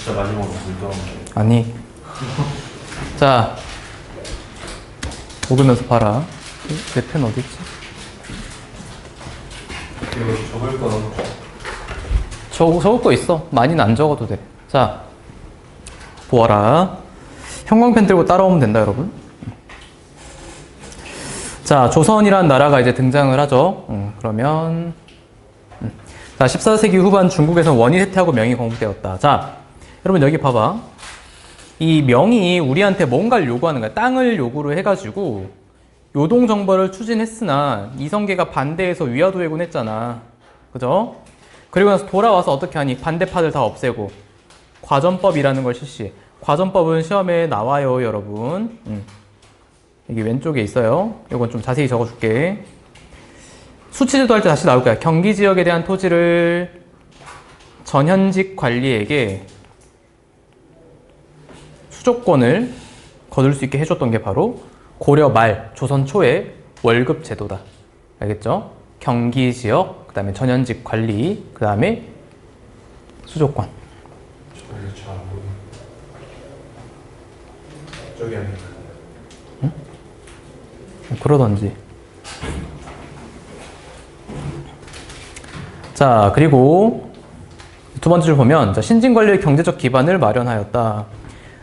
진짜 마지막으로 물 떠나는데. 아니. 자, 오르면서 봐라. 내 펜 어디 있지? 이거 적을 거 적을 거 있어. 많이는 안 적어도 돼. 자, 보아라. 형광펜 들고 따라오면 된다, 여러분. 자, 조선이란 나라가 이제 등장을 하죠. 그러면 자, 14세기 후반 중국에서 원이 쇠퇴하고 명이 건국되었다. 자, 여러분 여기 봐봐. 이 명이 우리한테 뭔가를 요구하는 거야. 땅을 요구를 해가지고 요동정벌을 추진했으나 이성계가 반대해서 위화도 회군했잖아. 그죠? 그리고 나서 돌아와서 어떻게 하니? 반대파들 다 없애고 과전법이라는 걸 실시해. 과전법은 시험에 나와요, 여러분. 여기 왼쪽에 있어요. 이건 좀 자세히 적어줄게. 수치제도 할 때 다시 나올 거야. 경기 지역에 대한 토지를 전현직 관리에게 수조권을 거둘 수 있게 해줬던 게 바로 고려 말, 조선 초의 월급 제도다. 알겠죠? 경기 지역, 그 다음에 전현직 관리, 그 다음에 수조권. 저기 잘안 보여. 저기 아니야. 응? 그러던지. 자, 그리고 두 번째 줄 보면 자, 신진관리의 경제적 기반을 마련하였다.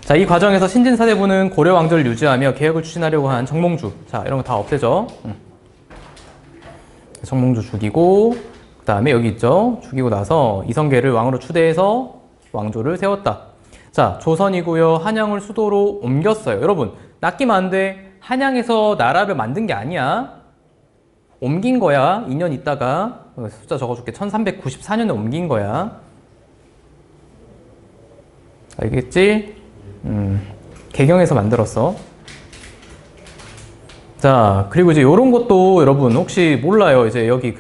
자, 이 과정에서 신진사대부는 고려 왕조를 유지하며 개혁을 추진하려고 한 정몽주. 자, 이런 거 다 없애죠. 정몽주 죽이고, 그 다음에 여기 있죠. 죽이고 나서 이성계를 왕으로 추대해서 왕조를 세웠다. 자, 조선이고요. 한양을 수도로 옮겼어요. 여러분, 낚이면 안 돼. 한양에서 나라를 만든 게 아니야. 옮긴 거야. 2년 있다가. 숫자 적어줄게. 1394년에 옮긴 거야. 알겠지? 개경에서 만들었어. 자, 그리고 이제 요런 것도 여러분 혹시 몰라요. 이제 여기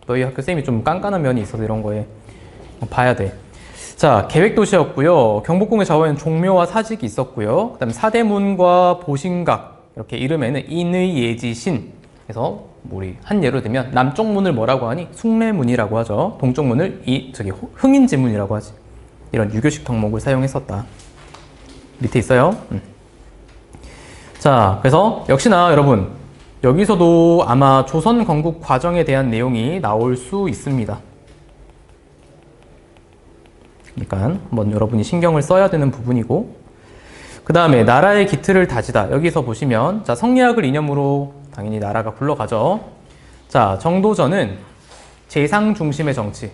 너희 학교 쌤이 좀 깐깐한 면이 있어서 이런 거에 봐야 돼. 자, 계획도시였고요. 경복궁의 좌우에는 종묘와 사직이 있었고요. 그 다음에 사대문과 보신각, 이렇게 이름에는 인의, 예지, 신. 그래서 우리 한 예로 들면 남쪽 문을 뭐라고 하니? 숭례문이라고 하죠. 동쪽 문을 흥인지문이라고 하지. 이런 유교식 덕목을 사용했었다. 밑에 있어요. 자, 그래서 역시나 여러분 여기서도 아마 조선 건국 과정에 대한 내용이 나올 수 있습니다. 그러니까 한번 여러분이 신경을 써야 되는 부분이고, 그 다음에 나라의 기틀을 다지다. 여기서 보시면 자, 성리학을 이념으로 당연히 나라가 굴러가죠. 자, 정도전은 재상 중심의 정치.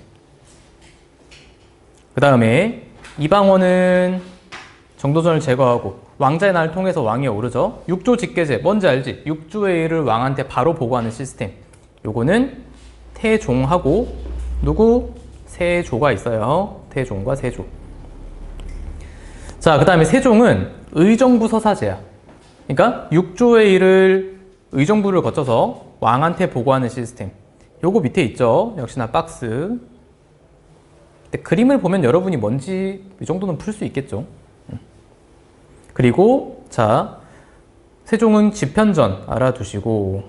그 다음에 이방원은 정도전을 제거하고 왕자의 날을 통해서 왕이 오르죠. 육조 직계제, 뭔지 알지? 육조의 일을 왕한테 바로 보고하는 시스템. 요거는 태종하고 누구? 세조가 있어요. 태종과 세조. 자, 그 다음에 세종은 의정부 서사제야. 그러니까 육조의 일을 의정부를 거쳐서 왕한테 보고하는 시스템. 요거 밑에 있죠. 역시나 박스. 근데 그림을 보면 여러분이 뭔지 이 정도는 풀 수 있겠죠. 그리고 자, 세종은 집현전 알아두시고,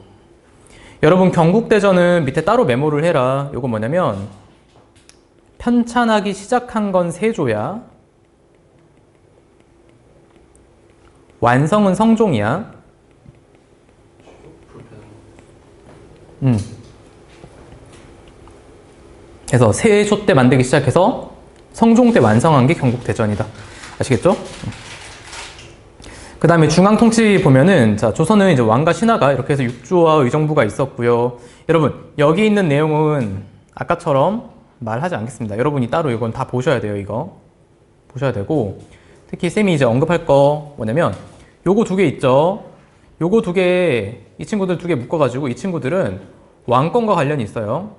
여러분 경국대전은 밑에 따로 메모를 해라. 요거 뭐냐면 편찬하기 시작한 건 세조야. 완성은 성종이야. 그래서 세조 때 만들기 시작해서 성종 때 완성한 게 경국대전이다. 아시겠죠? 그 다음에 중앙통치 보면은, 자, 조선은 이제 왕과 신하가 이렇게 해서 육조와 의정부가 있었고요. 여러분, 여기 있는 내용은 아까처럼 말하지 않겠습니다. 여러분이 따로 이건 다 보셔야 돼요, 이거. 보셔야 되고, 특히 쌤이 이제 언급할 거 뭐냐면, 요거 두 개 있죠? 요거 두 개, 이 친구들 두 개 묶어가지고, 이 친구들은 왕권과 관련이 있어요.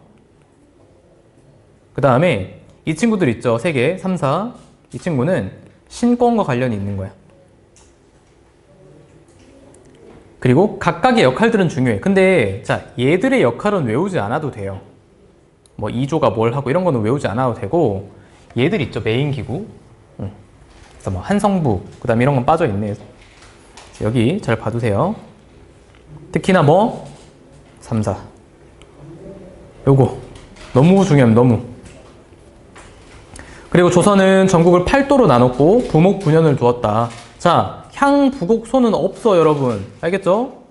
그 다음에 이 친구들 있죠? 세 개, 3, 4. 이 친구는 신권과 관련이 있는 거야. 그리고 각각의 역할들은 중요해. 근데 자, 얘들의 역할은 외우지 않아도 돼요. 뭐 2조가 뭘 하고 이런 거는 외우지 않아도 되고, 얘들 있죠? 메인 기구. 그래서 뭐 한성부, 그 다음에 이런 건 빠져 있네. 여기 잘 봐두세요. 특히나 뭐 3, 4. 요거 너무 중요합니다. 너무. 그리고 그리고 조선은 전국을 8도로 나눴고 부목 분연을 두었다. 자, 향부곡소는 없어, 여러분. 알겠죠?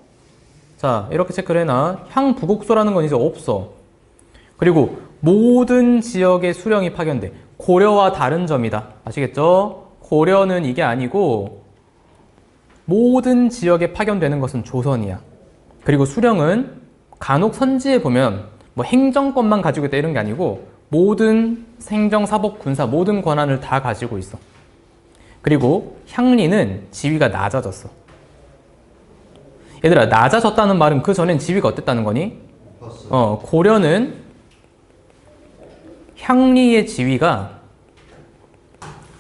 자, 이렇게 체크를 해놔. 향부곡소라는 건 이제 없어. 그리고 모든 지역의 수령이 파견돼. 고려와 다른 점이다. 아시겠죠? 고려는 이게 아니고 모든 지역에 파견되는 것은 조선이야. 그리고 수령은 간혹 선지에 보면 뭐 행정권만 가지고 있다 이런 게 아니고 모든 행정, 사법, 군사 모든 권한을 다 가지고 있어. 그리고 향리는 지위가 낮아졌어. 얘들아, 낮아졌다는 말은 그 전엔 지위가 어땠다는 거니? 고려는 향리의 지위가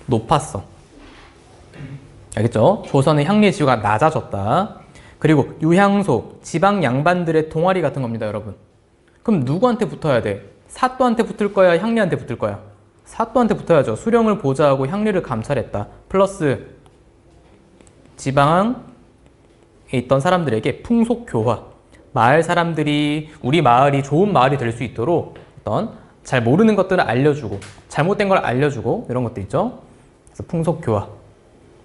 높았어. 알겠죠? 조선은 향리의 지위가 낮아졌다. 그리고 유향소, 지방 양반들의 동아리 같은 겁니다, 여러분. 그럼 누구한테 붙어야 돼? 사또한테 붙을 거야? 향리한테 붙을 거야? 사또한테 붙어야죠. 수령을 보좌하고 향리를 감찰했다. 플러스 지방에 있던 사람들에게 풍속 교화. 마을 사람들이 우리 마을이 좋은 마을이 될 수 있도록 어떤 잘 모르는 것들을 알려주고 잘못된 걸 알려주고 이런 것도 있죠. 그래서 풍속 교화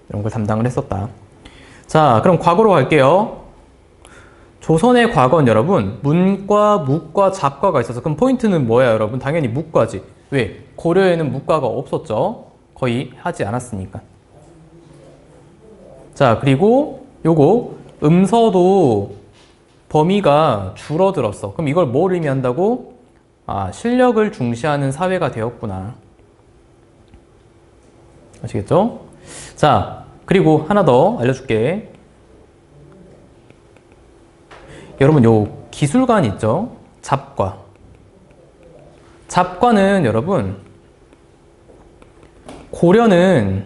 이런 걸 담당을 했었다. 자, 그럼 과거로 갈게요. 조선의 과거는 여러분 문과, 무과, 잡과가 있어서 그럼 포인트는 뭐야, 여러분? 당연히 무과지. 왜? 고려에는 무과가 없었죠. 거의 하지 않았으니까. 자, 그리고 요거 음서도 범위가 줄어들었어. 그럼 이걸 뭘 의미한다고? 아, 실력을 중시하는 사회가 되었구나. 아시겠죠? 자, 그리고 하나 더 알려줄게. 여러분, 요 기술관 있죠? 잡과. 잡과는 여러분, 고려는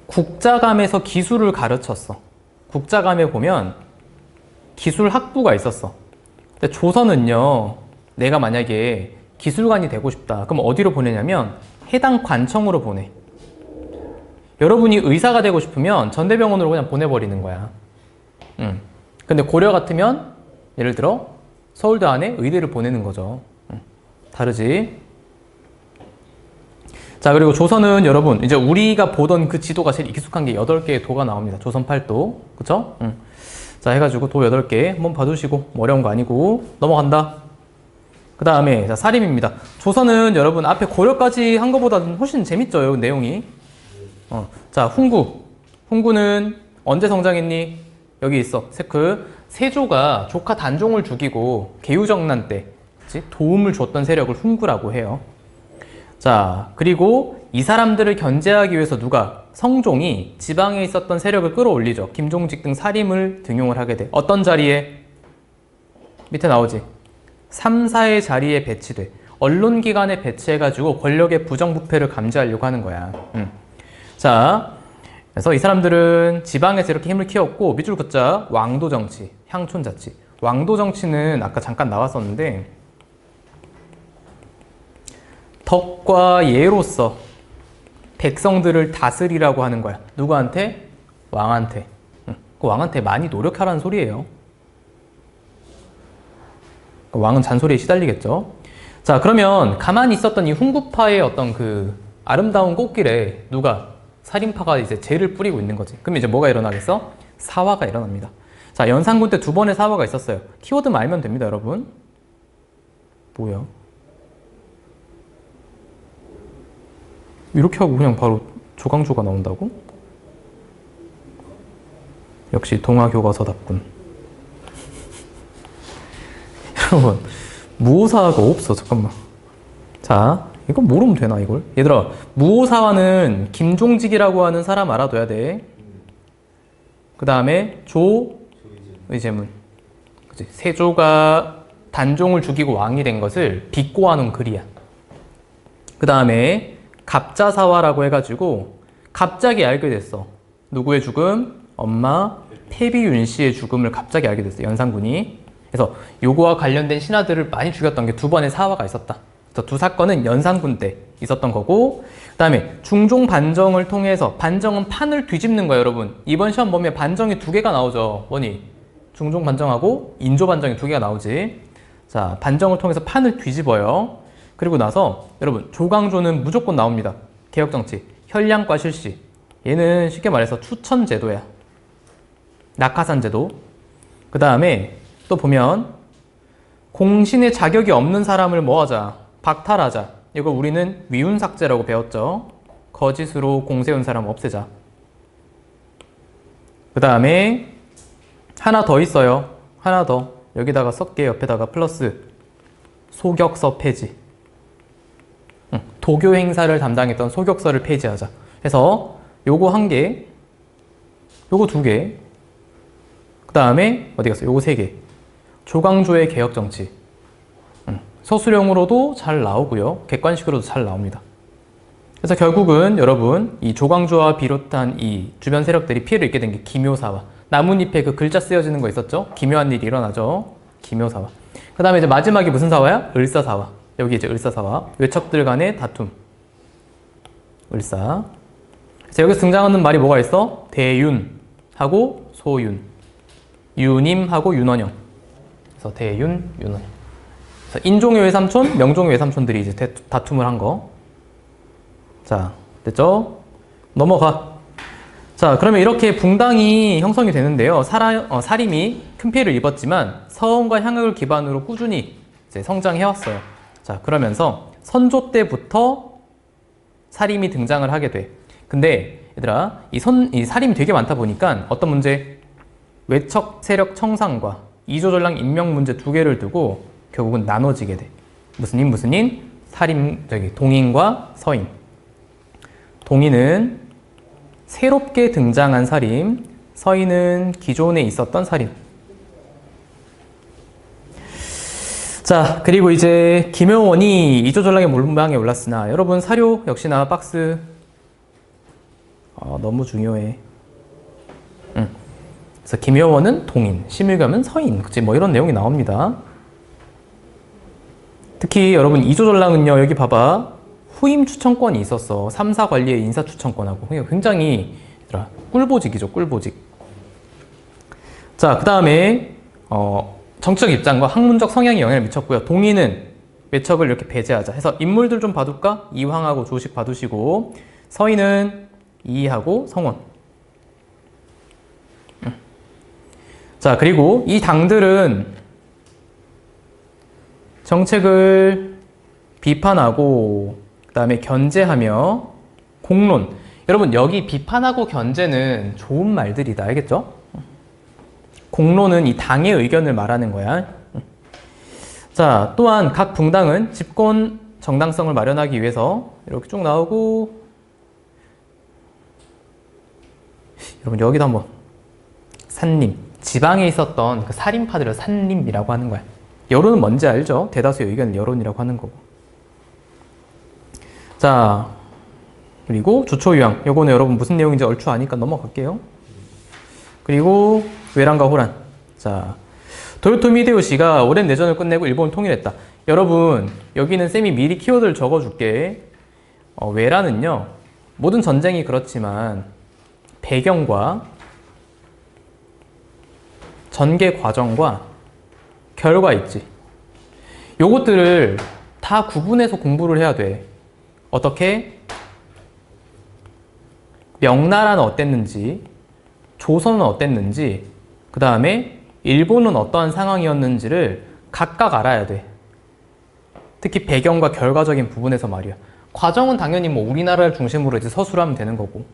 국자감에서 기술을 가르쳤어. 국자감에 보면 기술학부가 있었어. 근데 조선은요, 내가 만약에 기술관이 되고 싶다. 그럼 어디로 보내냐면 해당 관청으로 보내. 여러분이 의사가 되고 싶으면 전대병원으로 그냥 보내버리는 거야. 근데 고려 같으면 예를 들어 서울대 안에 의대를 보내는 거죠. 다르지? 자, 그리고 조선은 여러분 이제 우리가 보던 그 지도가 제일 익숙한 게 8개의 도가 나옵니다. 조선 8도. 그쵸? 자, 해가지고 도 8개 한번 봐두시고 뭐 어려운 거 아니고 넘어간다. 그 다음에 자, 사림입니다. 조선은 여러분 앞에 고려까지 한 것보다는 훨씬 재밌죠, 여러분 내용이. 자, 훈구는 언제 성장했니? 여기 있어. 세조가 조카 단종을 죽이고 개유정난 때 도움을 줬던 세력을 훈구라고 해요. 자, 그리고 이 사람들을 견제하기 위해서 누가? 성종이 지방에 있었던 세력을 끌어올리죠. 김종직 등 사림을 등용을 하게 돼. 어떤 자리에? 밑에 나오지. 3, 4의 자리에 배치돼. 언론기관에 배치해가지고 권력의 부정부패를 감지하려고 하는 거야. 자, 그래서 이 사람들은 지방에서 이렇게 힘을 키웠고 밑줄 긋자 왕도정치, 향촌자치. 왕도정치는 아까 잠깐 나왔었는데 덕과 예로서 백성들을 다스리라고 하는 거야. 누구한테? 왕한테. 그 왕한테 많이 노력하라는 소리예요. 왕은 잔소리에 시달리겠죠. 자, 그러면 가만히 있었던 이 훈구파의 어떤 그 아름다운 꽃길에 누가? 살인파가 이제 죄를 뿌리고 있는 거지. 그럼 이제 뭐가 일어나겠어? 사화가 일어납니다. 자, 연산군 때 2번의 사화가 있었어요. 키워드만 알면 됩니다, 여러분. 뭐야? 이렇게 하고 그냥 바로 조강조가 나온다고? 역시 동아교과서답군. 여러분, 무오사화가 없어. 잠깐만. 자, 이거 모르면 되나, 이걸? 얘들아, 무오사화는 김종직이라고 하는 사람 알아둬야 돼. 그 다음에 조의제문. 그치? 세조가 단종을 죽이고 왕이 된 것을 비꼬아놓은 글이야. 그 다음에 갑자사화라고 해가지고 갑자기 알게 됐어. 누구의 죽음? 엄마 패비윤 씨의 죽음을 갑자기 알게 됐어, 연산군이. 그래서 요거와 관련된 신하들을 많이 죽였던 게 2번의 사화가 있었다. 그래서 2 사건은 연산군 때 있었던 거고, 그 다음에 중종 반정을 통해서, 반정은 판을 뒤집는 거예요, 여러분. 이번 시험 보면 반정이 2개가 나오죠. 뭐니? 중종 반정하고 인조 반정이 2개가 나오지. 자, 반정을 통해서 판을 뒤집어요. 그리고 나서 여러분 조광조는 무조건 나옵니다. 개혁정치. 현량과 실시. 얘는 쉽게 말해서 추천제도야. 낙하산제도. 그 다음에 또 보면 공신의 자격이 없는 사람을 뭐하자? 박탈하자. 이거 우리는 위훈삭제라고 배웠죠. 거짓으로 공세운 사람 없애자. 그 다음에 하나 더 있어요. 하나 더. 여기다가 섞게 옆에다가 플러스 소격서 폐지. 도교 행사를 담당했던 소격서를 폐지하자. 그래서 요거 한 개, 요거 두 개, 그 다음에 어디 갔어? 요거 세 개. 조광조의 개혁정치. 서술형으로도 잘 나오고요. 객관식으로도 잘 나옵니다. 그래서 결국은 여러분 이 조광조와 비롯한 이 주변 세력들이 피해를 입게 된 게 기묘사화. 나뭇잎에 그 글자 쓰여지는 거 있었죠? 기묘한 일이 일어나죠. 기묘사화. 그 다음에 이제 마지막이 무슨 사화야? 을사사화. 여기 이제 을사사화. 외척들 간의 다툼. 을사. 그래서 여기서 등장하는 말이 뭐가 있어? 대윤하고 소윤. 유님하고 윤원영. 그래서 대윤, 윤원영. 그래서 인종의 외삼촌, 명종의 외삼촌들이 이제 다툼을 한 거. 자, 됐죠? 넘어가. 자, 그러면 이렇게 붕당이 형성이 되는데요. 사림이 큰 피해를 입었지만 서원과 향학을 기반으로 꾸준히 이제 성장해왔어요. 자, 그러면서 선조 때부터 사림이 등장을 하게 돼. 근데 얘들아, 이 사림이 되게 많다 보니까 어떤 문제? 외척 세력 청산과 이조전랑 임명 문제 두 개를 두고 결국은 나눠지게 돼. 무슨 인, 무슨 인? 사림, 동인과 서인. 동인은 새롭게 등장한 사림, 서인은 기존에 있었던 사림. 자, 그리고 이제 김효원이 이조전락의 몰방에 올랐으나 여러분 사료 역시나 박스 너무 중요해. 그래서 김효원은 동인, 심일감은 서인, 그치? 뭐 이런 내용이 나옵니다. 특히 여러분 이조전락은요, 여기 봐봐. 후임 추천권이 있었어. 3사 관리의 인사 추천권하고. 굉장히 꿀보직이죠, 꿀보직. 자, 그 다음에 정치적 입장과 학문적 성향에 영향을 미쳤고요. 동인은 외척을 이렇게 배제하자 해서 인물들 좀 봐둘까? 이황하고 조식 봐두시고, 서인은 이하고 성원. 자, 그리고 이 당들은 정책을 비판하고 그 다음에 견제하며 공론. 여러분 여기 비판하고 견제는 좋은 말들이다. 알겠죠? 공론은 이 당의 의견을 말하는 거야. 자, 또한 각 붕당은 집권 정당성을 마련하기 위해서 이렇게 쭉 나오고, 여러분 여기도 한번 산림, 지방에 있었던 그 살인파들을 산림이라고 하는 거야. 여론은 뭔지 알죠? 대다수의 의견을 여론이라고 하는 거고. 자, 그리고 주초유황. 요거는 여러분 무슨 내용인지 얼추 아니까 넘어갈게요. 그리고 외란과 호란. 자, 도요토미 히데요시가 오랜 내전을 끝내고 일본을 통일했다. 여러분 여기는 쌤이 미리 키워드를 적어줄게. 외란은요, 모든 전쟁이 그렇지만 배경과 전개 과정과 결과 있지. 요것들을 다 구분해서 공부를 해야 돼. 어떻게? 명나라는 어땠는지, 조선은 어땠는지, 그 다음에 일본은 어떠한 상황이었는지를 각각 알아야 돼. 특히 배경과 결과적인 부분에서 말이야. 과정은 당연히 뭐 우리나라를 중심으로 이제 서술하면 되는 거고.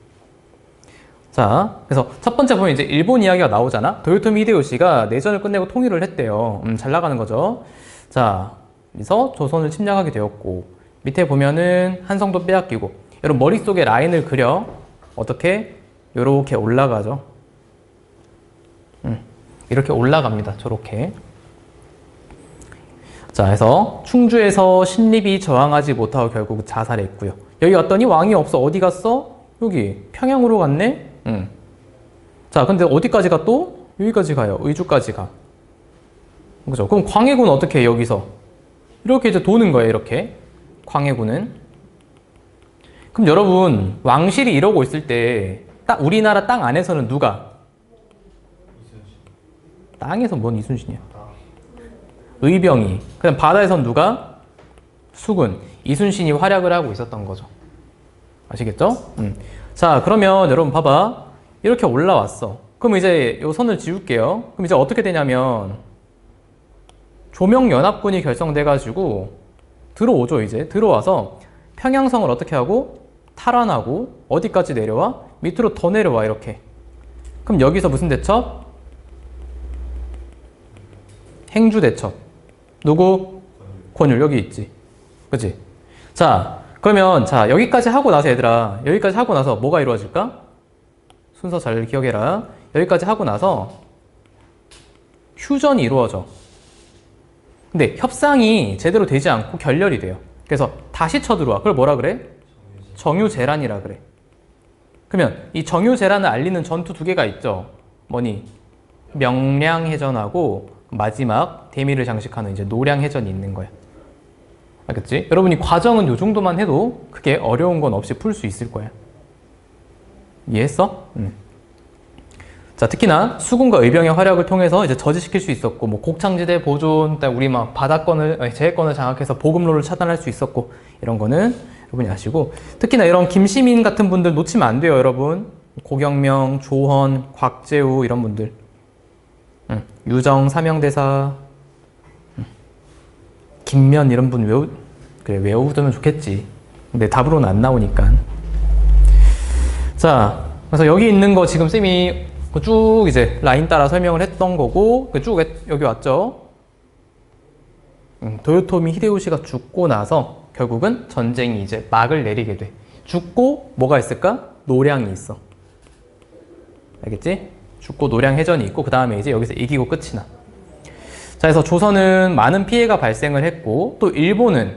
자, 그래서 첫 번째 보면 이제 일본 이야기가 나오잖아. 도요토미 히데요시가 내전을 끝내고 통일을 했대요. 잘 나가는 거죠. 자, 그래서 조선을 침략하게 되었고, 밑에 보면은 한성도 빼앗기고. 여러분 머릿속에 라인을 그려. 어떻게? 요렇게 올라가죠. 이렇게 올라갑니다. 저렇게. 자, 해서 충주에서 신립이 저항하지 못하고 결국 자살했고요. 여기 왔더니 왕이 없어. 어디 갔어? 여기 평양으로 갔네. 자, 근데 어디까지 가 또? 여기까지 가요. 의주까지 가. 그죠? 그럼 광해군은 어떻게 해, 여기서? 이렇게 이제 도는 거예요, 이렇게. 광해군은. 그럼 여러분, 왕실이 이러고 있을 때, 우리나라 땅 안에서는 누가? 땅에서 뭔 이순신이야? 의병이. 그다음 바다에선 누가? 수군. 이순신이 활약을 하고 있었던 거죠. 아시겠죠? 자, 그러면 여러분 봐봐. 이렇게 올라왔어. 그럼 이제 이 선을 지울게요. 그럼 이제 어떻게 되냐면 조명연합군이 결성돼가지고 들어오죠. 이제 들어와서 평양성을 어떻게 하고 탈환하고 어디까지 내려와? 밑으로 더 내려와 이렇게. 그럼 여기서 무슨 대첩? 행주 대첩. 누구? 권율 여기 있지. 그치? 자, 그러면 자 여기까지 하고 나서 얘들아 여기까지 하고 나서 뭐가 이루어질까? 순서 잘 기억해라. 여기까지 하고 나서 휴전이 이루어져. 근데 협상이 제대로 되지 않고 결렬이 돼요. 그래서 다시 쳐들어와. 그걸 뭐라 그래? 정유재란이라 그래. 그러면 이 정유재란을 알리는 전투 두 개가 있죠. 뭐니? 명량해전하고 마지막 대미를 장식하는 이제 노량해전이 있는 거야. 알겠지? 여러분이 과정은 요 정도만 해도 크게 어려운 건 없이 풀 수 있을 거야. 이해했어? 자, 특히나 수군과 의병의 활약을 통해서 이제 저지시킬 수 있었고, 뭐 곡창지대 보존, 우리 막 바다권을 제해권을 장악해서 보급로를 차단할 수 있었고, 이런 거는 여러분이 아시고, 특히나 이런 김시민 같은 분들 놓치면 안 돼요, 여러분. 고경명, 조헌, 곽재우 이런 분들, 유정 사명대사, 김면 이런 분 외우면 좋겠지. 근데 답으로는 안 나오니까. 자, 그래서 여기 있는 거 지금 쌤이 쭉 이제 라인 따라 설명을 했던 거고, 쭉 여기 왔죠. 도요토미 히데요시가 죽고 나서 결국은 전쟁이 이제 막을 내리게 돼. 죽고 뭐가 있을까? 노량이 있어. 알겠지? 죽고 노량해전이 있고 그 다음에 이제 여기서 이기고 끝이 나. 자, 그래서 조선은 많은 피해가 발생을 했고, 또 일본은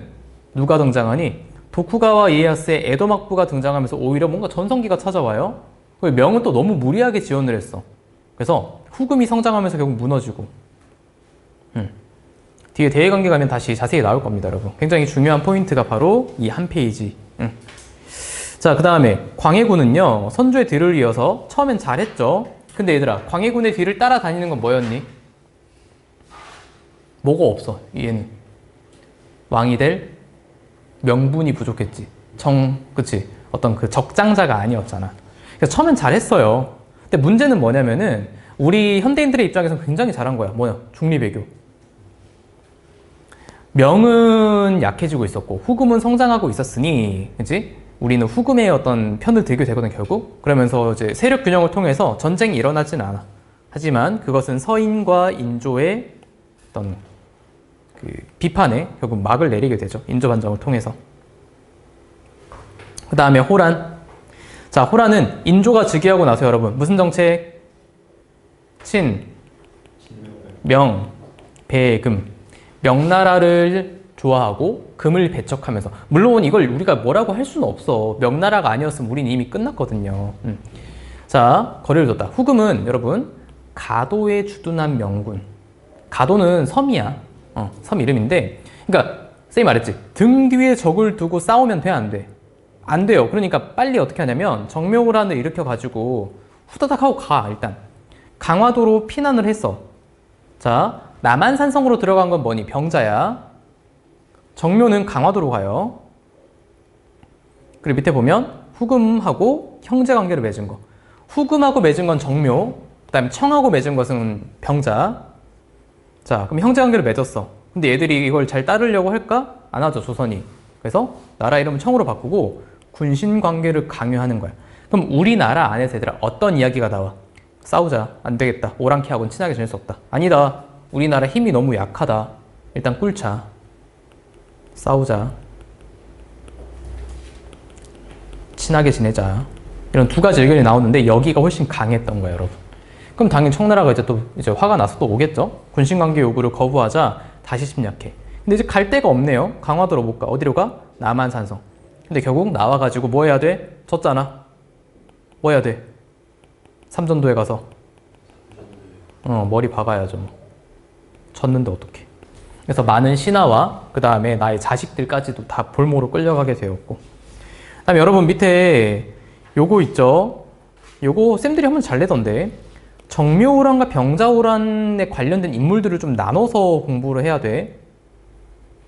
누가 등장하니? 도쿠가와 이에야스의 에도 막부가 등장하면서 오히려 뭔가 전성기가 찾아와요. 명은 또 너무 무리하게 지원을 했어. 그래서 후금이 성장하면서 결국 무너지고. 뒤에 대외관계 가면 다시 자세히 나올 겁니다, 여러분. 굉장히 중요한 포인트가 바로 이 한 페이지. 자, 그 다음에 광해군은요, 선조의 뒤를 이어서 처음엔 잘했죠. 근데 얘들아, 광해군의 뒤를 따라다니는 건 뭐였니? 뭐가 없어, 얘는. 왕이 될 명분이 부족했지. 그치? 어떤 그 적장자가 아니었잖아. 그래서 처음엔 잘했어요. 근데 문제는 뭐냐면은, 우리 현대인들의 입장에서는 굉장히 잘한 거야. 뭐냐? 중리배교. 명은 약해지고 있었고, 후금은 성장하고 있었으니, 그치? 우리는 후금의 어떤 편을 들게 되거든, 결국. 그러면서 이제 세력 균형을 통해서 전쟁이 일어나진 않아. 하지만 그것은 서인과 인조의 어떤 그 비판에 결국 막을 내리게 되죠. 인조반정을 통해서. 그 다음에 호란. 자, 호란은 인조가 즉위하고 나서 여러분 무슨 정책? 친, 명, 배, 금. 명나라를 좋아하고 금을 배척하면서, 물론 이걸 우리가 뭐라고 할 수는 없어. 명나라가 아니었으면 우린 이미 끝났거든요. 자, 거리를 뒀다. 후금은 여러분 가도에 주둔한 명군. 가도는 섬이야. 섬 이름인데, 그러니까 쌤이 말했지. 등 뒤에 적을 두고 싸우면 돼, 안 돼? 안 돼요. 그러니까 빨리 어떻게 하냐면 정묘호란을 일으켜가지고 후다닥 하고 가. 일단 강화도로 피난을 했어. 자, 남한산성으로 들어간 건 뭐니? 병자야. 정묘는 강화도로 가요. 그리고 밑에 보면 후금하고 형제관계를 맺은 거. 후금하고 맺은 건 정묘, 그 다음에 청하고 맺은 것은 병자. 자, 그럼 형제관계를 맺었어. 근데 얘들이 이걸 잘 따르려고 할까? 안 하죠, 조선이. 그래서 나라 이름을 청으로 바꾸고 군신관계를 강요하는 거야. 그럼 우리나라 안에서 얘들아 어떤 이야기가 나와? 싸우자. 안 되겠다. 오랑캐하고는 친하게 지낼 수 없다. 아니다. 우리나라 힘이 너무 약하다. 일단 꿀차. 싸우자. 친하게 지내자. 이런 두 가지 의견이 나오는데 여기가 훨씬 강했던 거예요, 여러분. 그럼 당연히 청나라가 이제 화가 나서 또 오겠죠? 군신관계 요구를 거부하자 다시 침략해. 근데 이제 갈 데가 없네요. 강화도로 못 가. 어디로 가? 남한산성. 근데 결국 나와가지고 뭐 해야 돼? 졌잖아. 뭐 해야 돼? 삼전도에 가서 머리 박아야죠. 뭐. 졌는데 어떡해. 그래서 많은 신하와 그 다음에 나의 자식들까지도 다 볼모로 끌려가게 되었고, 그 다음에 여러분 밑에 요거 있죠? 요거 쌤들이 한번 잘 내던데, 정묘호란과 병자호란에 관련된 인물들을 좀 나눠서 공부를 해야 돼.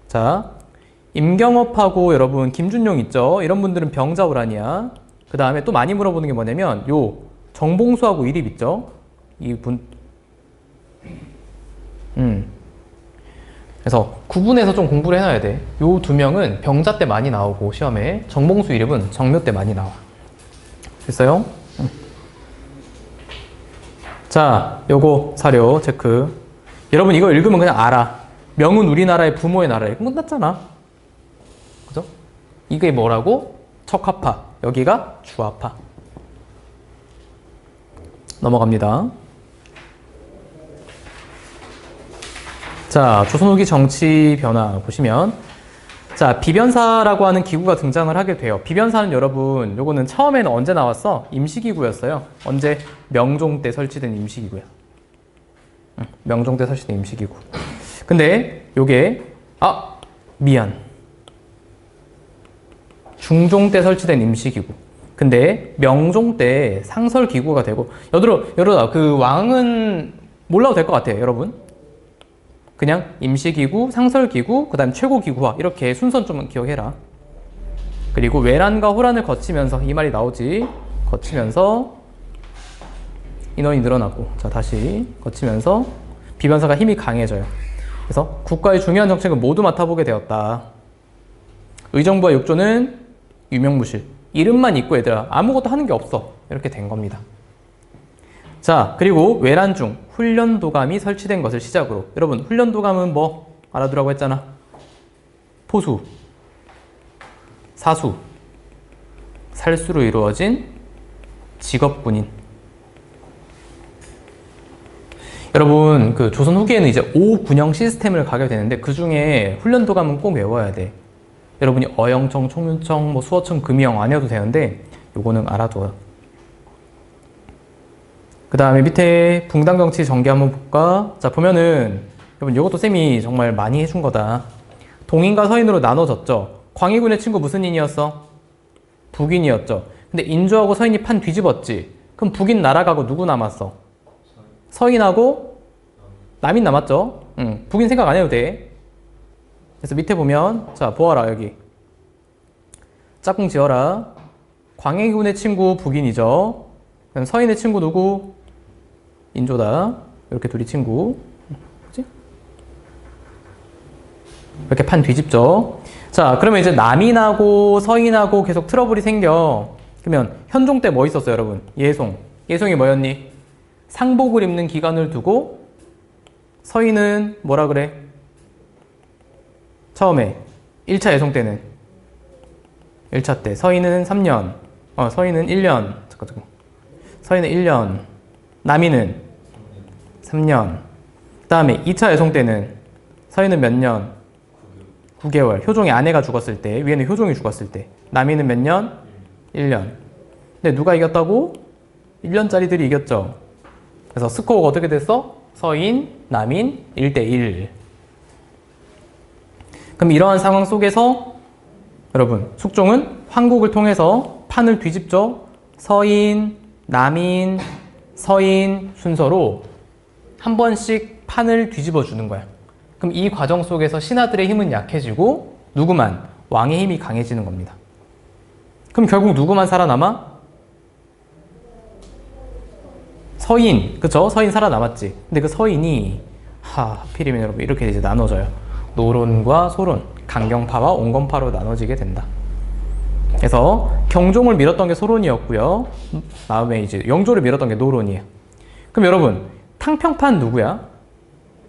자, 임경업하고 여러분 김준용 있죠? 이런 분들은 병자호란이야. 그 다음에 또 많이 물어보는 게 뭐냐면 요 정봉수하고 이립 있죠? 이분 그래서 구분해서 좀 공부를 해놔야 돼. 요 두 명은 병자 때 많이 나오고 시험에 정봉수 이립은 정묘 때 많이 나와. 됐어요? 자, 요거 사료 체크. 여러분 이거 읽으면 그냥 알아. 명은 우리나라의 부모의 나라에 끝났잖아. 그죠? 이게 뭐라고? 척합파. 여기가 주합파. 넘어갑니다. 자, 조선 후기 정치 변화 보시면 자, 비변사라고 하는 기구가 등장을 하게 돼요. 비변사는 여러분, 요거는 처음에는 언제 나왔어? 임시기구였어요. 언제? 명종 때 설치된 임시기구야. 명종 때 설치된 임시기구. 근데 요게 미안. 중종 때 설치된 임시기구. 근데 명종 때 상설기구가 되고 여러분 그 왕은 몰라도 될 것 같아요, 여러분. 그냥 임시기구, 상설기구, 그 다음 최고기구화 이렇게 순서는 좀 기억해라. 그리고 외란과 호란을 거치면서 이 말이 나오지. 거치면서 인원이 늘어나고 자 다시 거치면서 비변사가 힘이 강해져요. 그래서 국가의 중요한 정책을 모두 맡아보게 되었다. 의정부와 욕조는 유명무실. 이름만 있고 얘들아 아무것도 하는 게 없어. 이렇게 된 겁니다. 자, 그리고 외란 중 훈련도감이 설치된 것을 시작으로 여러분 훈련도감은 뭐 알아두라고 했잖아. 포수, 사수, 살수로 이루어진 직업군인. 여러분 그 조선 후기에는 이제 5군형 시스템을 가게 되는데 그 중에 훈련도감은 꼭 외워야 돼. 여러분이 어영청, 총윤청, 뭐 수어청, 금이영 아니어도 되는데 요거는 알아둬요. 그 다음에 밑에 붕당정치 전개 한번 볼까? 자, 보면은, 여러분, 이것도 쌤이 정말 많이 해준 거다. 동인과 서인으로 나눠졌죠? 광해군의 친구 무슨 인이었어? 북인이었죠? 근데 인조하고 서인이 판 뒤집었지? 그럼 북인 날아가고 누구 남았어? 서인하고 남인 남았죠? 북인 생각 안 해도 돼. 그래서 밑에 보면, 자, 보아라, 여기. 짝꿍 지어라. 광해군의 친구 북인이죠? 그럼 서인의 친구 누구? 인조다. 이렇게 둘이 친구. 그치? 이렇게 판 뒤집죠. 자, 그러면 이제 남인하고 서인하고 계속 트러블이 생겨. 그러면 현종 때 뭐 있었어요, 여러분? 예송. 예송이 뭐였니? 상복을 입는 기간을 두고 서인은 뭐라 그래? 처음에 1차 예송 때는 1차 때 서인은 3년. 서인은 1년. 잠깐. 서인은 1년. 남인은 3년. 그 다음에 2차 예송 때는 서인은 몇 년? 9개월. 효종의 아내가 죽었을 때, 위에는 효종이 죽었을 때. 남인은 몇 년? 1년. 근데 누가 이겼다고? 1년짜리들이 이겼죠. 그래서 스코어가 어떻게 됐어? 서인, 남인 1대1. 그럼 이러한 상황 속에서 여러분, 숙종은 황국을 통해서 판을 뒤집죠. 서인, 남인, 서인 순서로 한 번씩 판을 뒤집어 주는 거야. 그럼 이 과정 속에서 신하들의 힘은 약해지고 누구만? 왕의 힘이 강해지는 겁니다. 그럼 결국 누구만 살아남아? 서인, 그쵸? 서인 살아남았지. 근데 그 서인이 하필이면 여러분 이렇게 이제 나눠져요. 노론과 소론, 강경파와 온건파로 나눠지게 된다. 그래서 경종을 밀었던 게 소론이었고요. 다음에 이제 영조를 밀었던 게 노론이에요. 그럼 여러분 탕평판 누구야?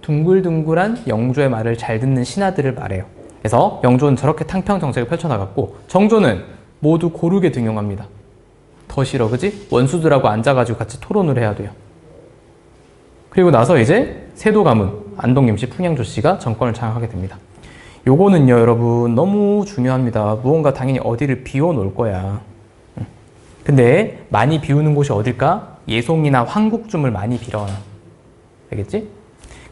둥글둥글한 영조의 말을 잘 듣는 신하들을 말해요. 그래서 영조는 저렇게 탕평 정책을 펼쳐나갔고 정조는 모두 고르게 등용합니다. 더 싫어, 그지? 원수들하고 앉아가지고 같이 토론을 해야 돼요. 그리고 나서 이제 세도 가문 안동김씨, 풍양조씨가 정권을 장악하게 됩니다. 요거는요 여러분 너무 중요합니다. 무언가 당연히 어디를 비워놓을 거야. 근데 많이 비우는 곳이 어딜까? 예송이나 황국줌을 많이 빌어놔. 알겠지?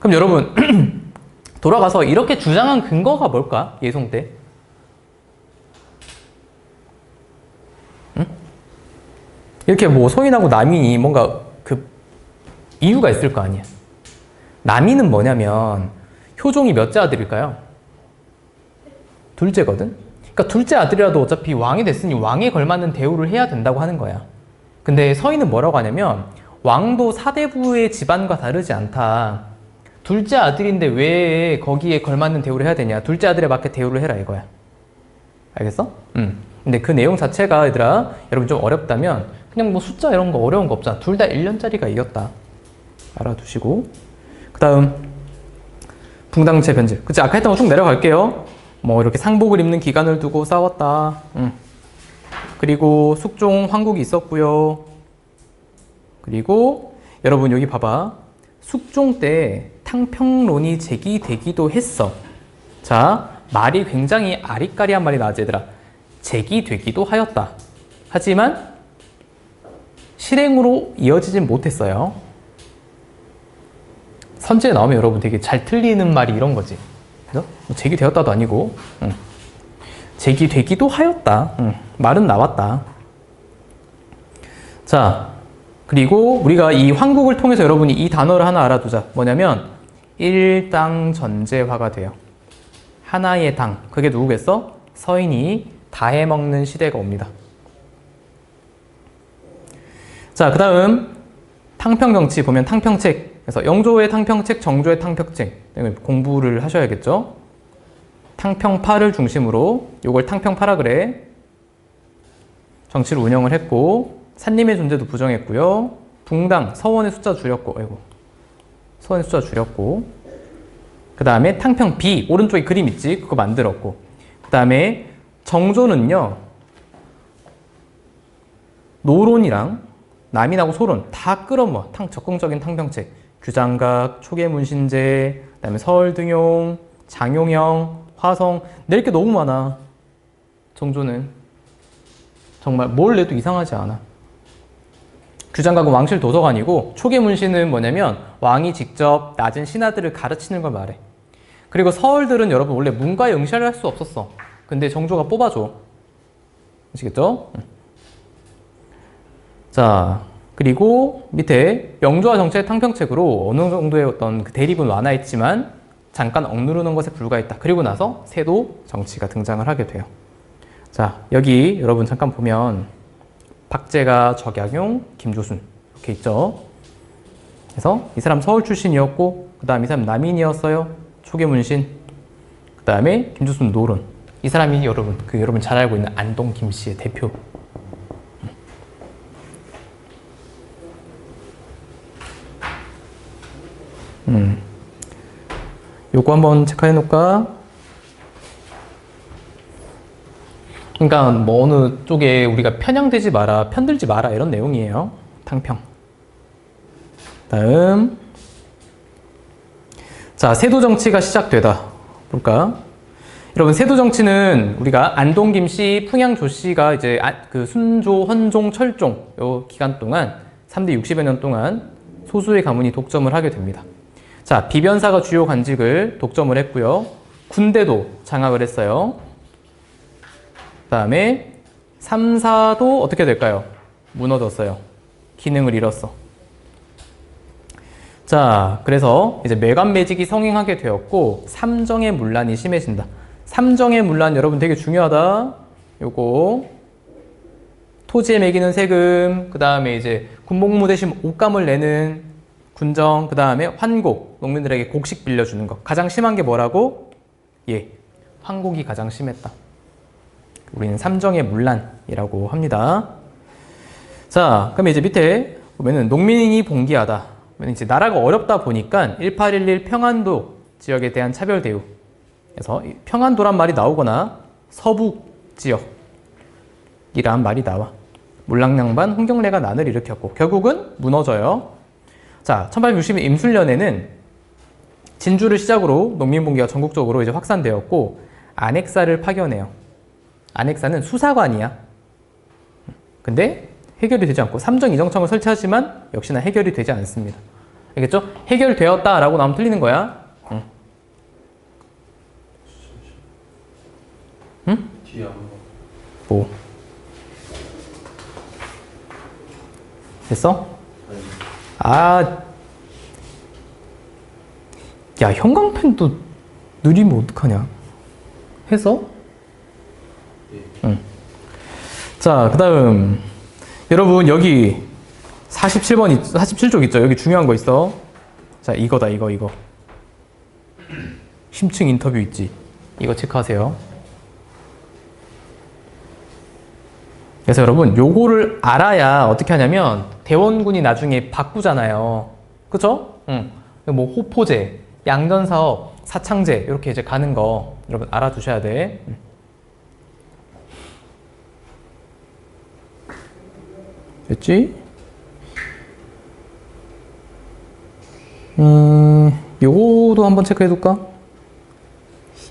그럼 여러분 돌아가서 이렇게 주장한 근거가 뭘까? 예송 때 이렇게 뭐 서인하고 남인이 뭔가 그 이유가 있을 거 아니야. 남인은 뭐냐면 효종이 몇째 아들일까요? 둘째거든. 그러니까 둘째 아들이라도 어차피 왕이 됐으니 왕에 걸맞는 대우를 해야 된다고 하는 거야. 근데 서인은 뭐라고 하냐면 왕도 사대부의 집안과 다르지 않다. 둘째 아들인데 왜 거기에 걸맞는 대우를 해야 되냐. 둘째 아들에 맞게 대우를 해라 이거야. 알겠어? 근데 그 내용 자체가 얘들아 여러분 좀 어렵다면 그냥 뭐 숫자 이런 거 어려운 거 없잖아. 둘 다 1년짜리가 이겼다. 알아두시고 그 다음 붕당체 변질. 그치? 아까 했던 거 쭉 내려갈게요. 뭐 이렇게 상복을 입는 기간을 두고 싸웠다. 그리고 숙종 황국이 있었고요. 그리고 여러분 여기 봐봐. 숙종 때 탕평론이 제기되기도 했어. 자, 말이 굉장히 아리까리한 말이 나왔지 얘들아. 제기되기도 하였다. 하지만 실행으로 이어지진 못했어요. 선지에 나오면 여러분 되게 잘 틀리는 말이 이런 거지. 그래서 제기되었다도 아니고 제기되기도 하였다. 말은 나왔다. 자, 그리고 우리가 이 황국을 통해서 여러분이 이 단어를 하나 알아두자. 뭐냐면 일당전제화가 돼요. 하나의 당. 그게 누구겠어? 서인이 다 해먹는 시대가 옵니다. 자, 그 다음 탕평정치 보면 탕평책. 그래서 영조의 탕평책, 정조의 탕평책 공부를 하셔야겠죠. 탕평파를 중심으로 요걸 탕평파라 그래. 정치를 운영을 했고 산림의 존재도 부정했고요. 붕당, 서원의 숫자 줄였고, 아이고, 서원의 숫자 줄였고, 그 다음에 탕평비, 오른쪽에 그림 있지? 그거 만들었고, 그 다음에 정조는요, 노론이랑 남인하고 소론 다 끌어모아. 적극적인 탕평책, 규장각, 초계문신제, 그 다음에 서울등용, 장용영, 화성, 낼 게 너무 많아. 정조는 정말 뭘 내도 이상하지 않아. 규장각은 왕실 도서관이고 초계문신은 뭐냐면 왕이 직접 낮은 신하들을 가르치는 걸 말해. 그리고 서울들은 여러분 원래 문과에 응시를 할 수 없었어. 근데 정조가 뽑아줘. 아시겠죠? 자, 그리고 밑에 영조와 정치의 탕평책으로 어느 정도의 어떤 그 대립은 완화했지만 잠깐 억누르는 것에 불과했다. 그리고 나서 세도 정치가 등장을 하게 돼요. 자, 여기 여러분 잠깐 보면 박제가, 적약용, 김조순 이렇게 있죠. 그래서 이 사람 서울 출신이었고 그 다음 이 사람 남인이었어요. 초계문신. 그 다음에 김조순 노론. 이 사람이 여러분 잘 알고 있는 안동 김씨의 대표. 요거 한번 체크해 놓을까? 그러니까 뭐 어느 쪽에 우리가 편향되지 마라, 편들지 마라 이런 내용이에요. 탕평. 다음. 자, 세도 정치가 시작되다. 볼까? 여러분 세도 정치는 우리가 안동 김씨, 풍양 조씨가 이제 그 순조, 헌종, 철종 요 기간 동안 3대 60여 년 동안 소수의 가문이 독점을 하게 됩니다. 자, 비변사가 주요 관직을 독점을 했고요. 군대도 장악을 했어요. 그 다음에 3사도 어떻게 될까요? 무너졌어요. 기능을 잃었어. 자, 그래서 이제 매관매직이 성행하게 되었고 삼정의 문란이 심해진다. 삼정의 문란 여러분 되게 중요하다. 요거 토지에 매기는 세금, 그 다음에 이제 군복무 대신 옷감을 내는 군정, 그 다음에 환곡, 농민들에게 곡식 빌려주는 거. 가장 심한 게 뭐라고? 예, 환곡이 가장 심했다. 우리는 삼정의 문란이라고 합니다. 자, 그럼 이제 밑에 보면은 농민이 봉기하다. 이제 나라가 어렵다 보니까 1811 평안도 지역에 대한 차별 대우. 그래서 평안도란 말이 나오거나 서북 지역이란 말이 나와. 물랑양반, 홍경래가 난을 일으켰고 결국은 무너져요. 자, 1860년 임술년에는 진주를 시작으로 농민봉기가 전국적으로 이제 확산되었고 안핵사를 파견해요. 안핵사는 수사관이야. 근데 해결이 되지 않고 삼정 이정청을 설치하지만 역시나 해결이 되지 않습니다. 알겠죠? 해결되었다라고 나오면 틀리는 거야. 응? 뒤에 한번. 뭐? 됐어? 아, 야, 형광펜도 느리면 어떡하냐? 해서? 자, 그 다음. 여러분, 여기 47쪽 있죠? 여기 중요한 거 있어. 자, 이거다, 이거. 심층 인터뷰 있지? 이거 체크하세요. 그래서 여러분, 요거를 알아야 어떻게 하냐면, 대원군이 나중에 바꾸잖아요. 그쵸? 뭐, 호포제, 양전사업, 사창제, 이렇게 이제 가는 거, 여러분 알아두셔야 돼. 됐지? 요거도 한번 체크해둘까?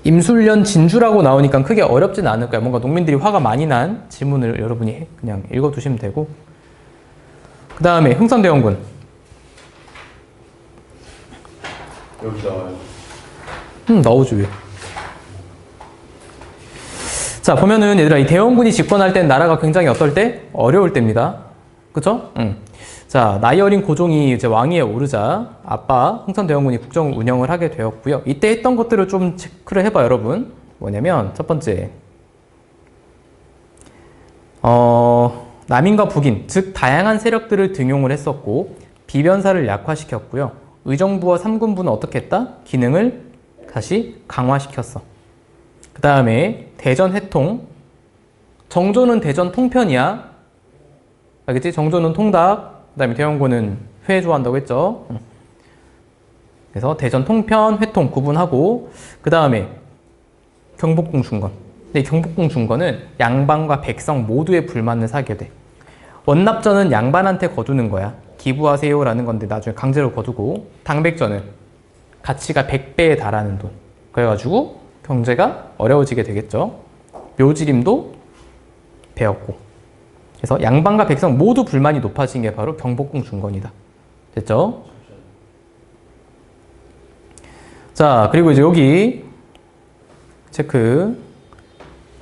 임술련 진주라고 나오니까 크게 어렵진 않을 거야. 뭔가 농민들이 화가 많이 난 지문을 여러분이 그냥 읽어두시면 되고. 그 다음에 흥선대원군. 여기 나와요. 나오죠, 왜. 자, 보면은 얘들아, 이 대원군이 집권할 땐 나라가 굉장히 어떨 때? 어려울 때입니다. 그쵸? 자, 나이 어린 고종이 이제 왕위에 오르자 아빠 흥선대원군이 국정 운영을 하게 되었고요. 이때 했던 것들을 좀 체크를 해봐, 여러분. 뭐냐면 첫 번째, 남인과 북인, 즉 다양한 세력들을 등용을 했었고 비변사를 약화시켰고요. 의정부와 삼군부는 어떻게 했다? 기능을 다시 강화시켰어. 그 다음에 대전 회통, 정조는 대전 통편이야. 알겠지? 정조는 통닭, 그 다음에 대원군은 회 좋아한다고 했죠. 그래서 대전 통편, 회통 구분하고, 그 다음에 경복궁 중건. 근데 이 경복궁 중건은 양반과 백성 모두의 불만을 사게 돼. 원납전은 양반한테 거두는 거야. 기부하세요라는 건데 나중에 강제로 거두고, 당백전은 가치가 100배에 달하는 돈. 그래가지고 경제가 어려워지게 되겠죠. 묘지림도 배웠고. 그래서 양반과 백성 모두 불만이 높아진 게 바로 경복궁 중건이다. 됐죠? 자, 그리고 이제 여기 체크.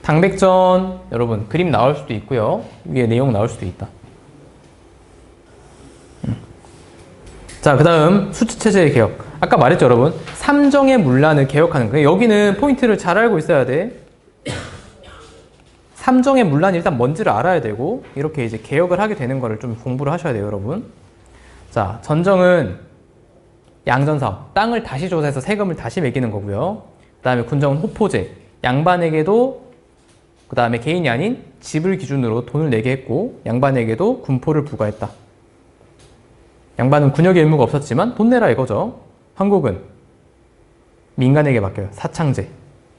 당백전, 여러분 그림 나올 수도 있고요. 위에 내용 나올 수도 있다. 자, 그 다음 수치체제의 개혁. 아까 말했죠, 여러분. 삼정의 문란을 개혁하는 거예요. 여기는 포인트를 잘 알고 있어야 돼. 삼정의 문란이 일단 뭔지를 알아야 되고, 이렇게 이제 개혁을 하게 되는 거를 좀 공부를 하셔야 돼요, 여러분. 자, 전정은 양전사업, 땅을 다시 조사해서 세금을 다시 매기는 거고요. 그 다음에 군정은 호포제, 양반에게도, 그 다음에 개인이 아닌 집을 기준으로 돈을 내게 했고, 양반에게도 군포를 부과했다. 양반은 군역의 의무가 없었지만 돈 내라 이거죠. 한국은 민간에게 맡겨요. 사창제.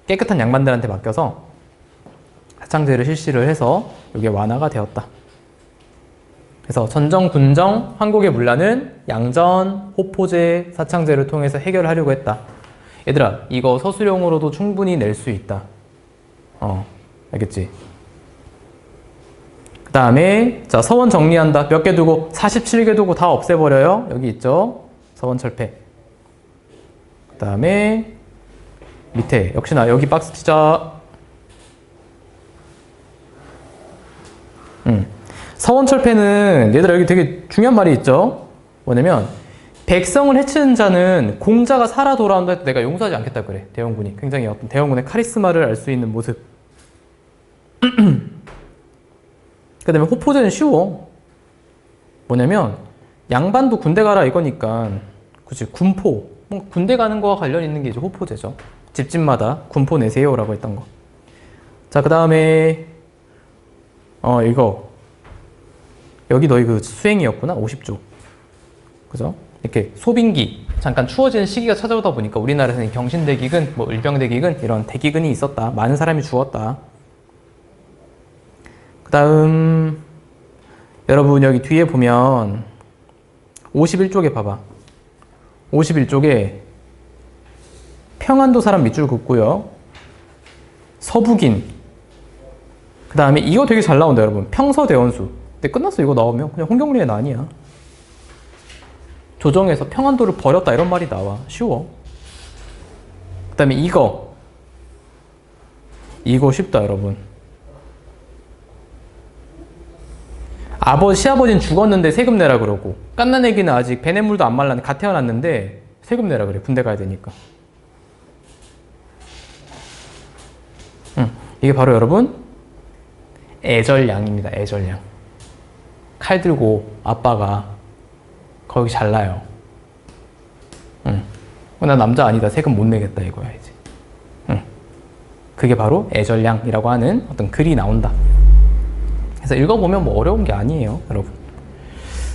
깨끗한 양반들한테 맡겨서 사창제를 실시를 해서 이게 완화가 되었다. 그래서 전정, 군정, 한국의 문란은 양전, 호포제, 사창제를 통해서 해결하려고 했다. 얘들아, 이거 서술형으로도 충분히 낼 수 있다. 알겠지? 그 다음에 자, 서원 정리한다. 몇 개 두고? 47개 두고 다 없애버려요. 여기 있죠? 서원 철폐. 그 다음에 밑에 역시나 여기 박스 치자. 서원 철폐는 얘들아 여기 되게 중요한 말이 있죠? 뭐냐면 백성을 해치는 자는 공자가 살아 돌아온다 해도 내가 용서하지 않겠다 그래. 대원군이 굉장히 어떤 대원군의 카리스마를 알 수 있는 모습. 그 다음에 호포제는 쉬워. 뭐냐면 양반도 군대 가라 이거니까 그치 군포 군대 가는 거와 관련 있는 게 이제 호포제죠. 집집마다 군포 내세요 라고 했던 거. 자, 그 다음에 이거 여기 너희 그 수행이었구나. 50조. 그죠? 이렇게 소빙기 잠깐 추워지는 시기가 찾아오다 보니까 우리나라에서는 경신대기근, 뭐 을병대기근 이런 대기근이 있었다. 많은 사람이 죽었다. 그 다음 여러분 여기 뒤에 보면 51쪽에 봐봐. 51쪽에 평안도 사람 밑줄 긋고요. 서북인. 그 다음에 이거 되게 잘 나온다 여러분. 평서대원수. 근데 끝났어. 이거 나오면 그냥 홍경리의 난이야. 조정에서 평안도를 버렸다 이런 말이 나와. 쉬워. 그 다음에 이거 쉽다 여러분. 시아버지는 죽었는데 세금 내라 그러고 깐난 애기는 아직 배냇물도 안 말랐는데 갓 태어났는데 세금 내라 그래. 군대 가야 되니까. 이게 바로 여러분 애절량입니다. 애절량. 칼 들고 아빠가 거기 잘라요. 나 남자 아니다. 세금 못 내겠다 이거야 이제. 그게 바로 애절량이라고 하는 어떤 글이 나온다. 그래서 읽어보면 뭐 어려운 게 아니에요, 여러분.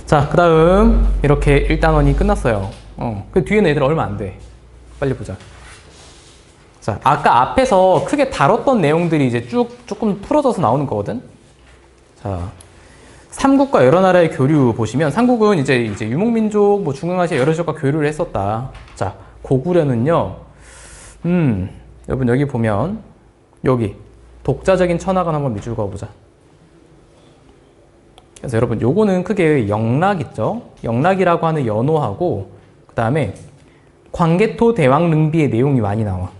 자, 그 다음 이렇게 1단원이 끝났어요. 그 뒤에는 애들 얼마 안 돼. 빨리 보자. 자, 아까 앞에서 크게 다뤘던 내용들이 이제 쭉 조금 풀어져서 나오는 거거든. 자, 삼국과 여러 나라의 교류 보시면 삼국은 이제 유목민족, 뭐 중앙아시아 여러 지역과 교류를 했었다. 자, 고구려는요. 여러분 여기 보면 여기 독자적인 천하관 한번 밑줄 그어보자. 그래서 여러분 요거는 크게 영락 있죠? 영락이라고 하는 연호하고 그 다음에 광개토 대왕 릉비의 내용이 많이 나와.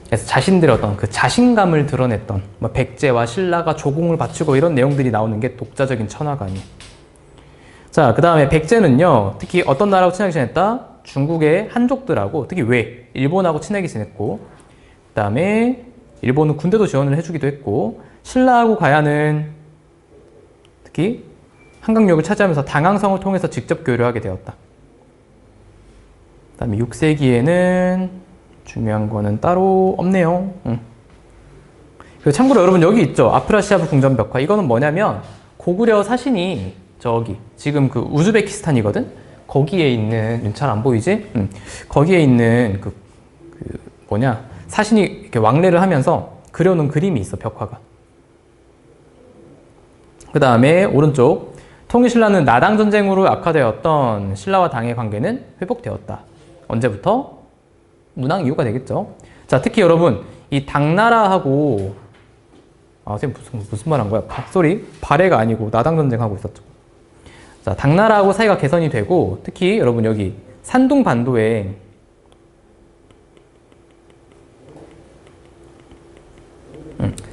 그래서 자신들의 어떤 그 자신감을 드러냈던 뭐 백제와 신라가 조공을 바치고 이런 내용들이 나오는 게 독자적인 천하관이에요. 자, 그 다음에 백제는요, 특히 어떤 나라하고 친하게 지냈다? 중국의 한족들하고, 특히 일본하고 친하게 지냈고, 그 다음에 일본은 군대도 지원을 해주기도 했고, 신라하고 가야는 특히 한강역을 차지하면서 당항성을 통해서 직접 교류하게 되었다. 그 다음에 6세기에는 중요한 거는 따로 없네요. 그리고 참고로 여러분 여기 있죠. 아프라시아브 궁전벽화. 이거는 뭐냐면 고구려 사신이 저기 지금 그 우즈베키스탄이거든. 거기에 있는 잘 안 보이지? 거기에 있는 그 뭐냐 사신이 이렇게 왕래를 하면서 그려놓은 그림이 있어. 벽화가. 그 다음에 오른쪽 통일신라는 나당 전쟁으로 악화되었던 신라와 당의 관계는 회복되었다. 언제부터? 문왕 이후가 되겠죠. 자, 특히 여러분 이 당나라하고 선생님 무슨 말 한 거야? 발해가 아니고 나당 전쟁하고 있었죠. 자, 당나라하고 사이가 개선이 되고 특히 여러분 여기 산둥 반도에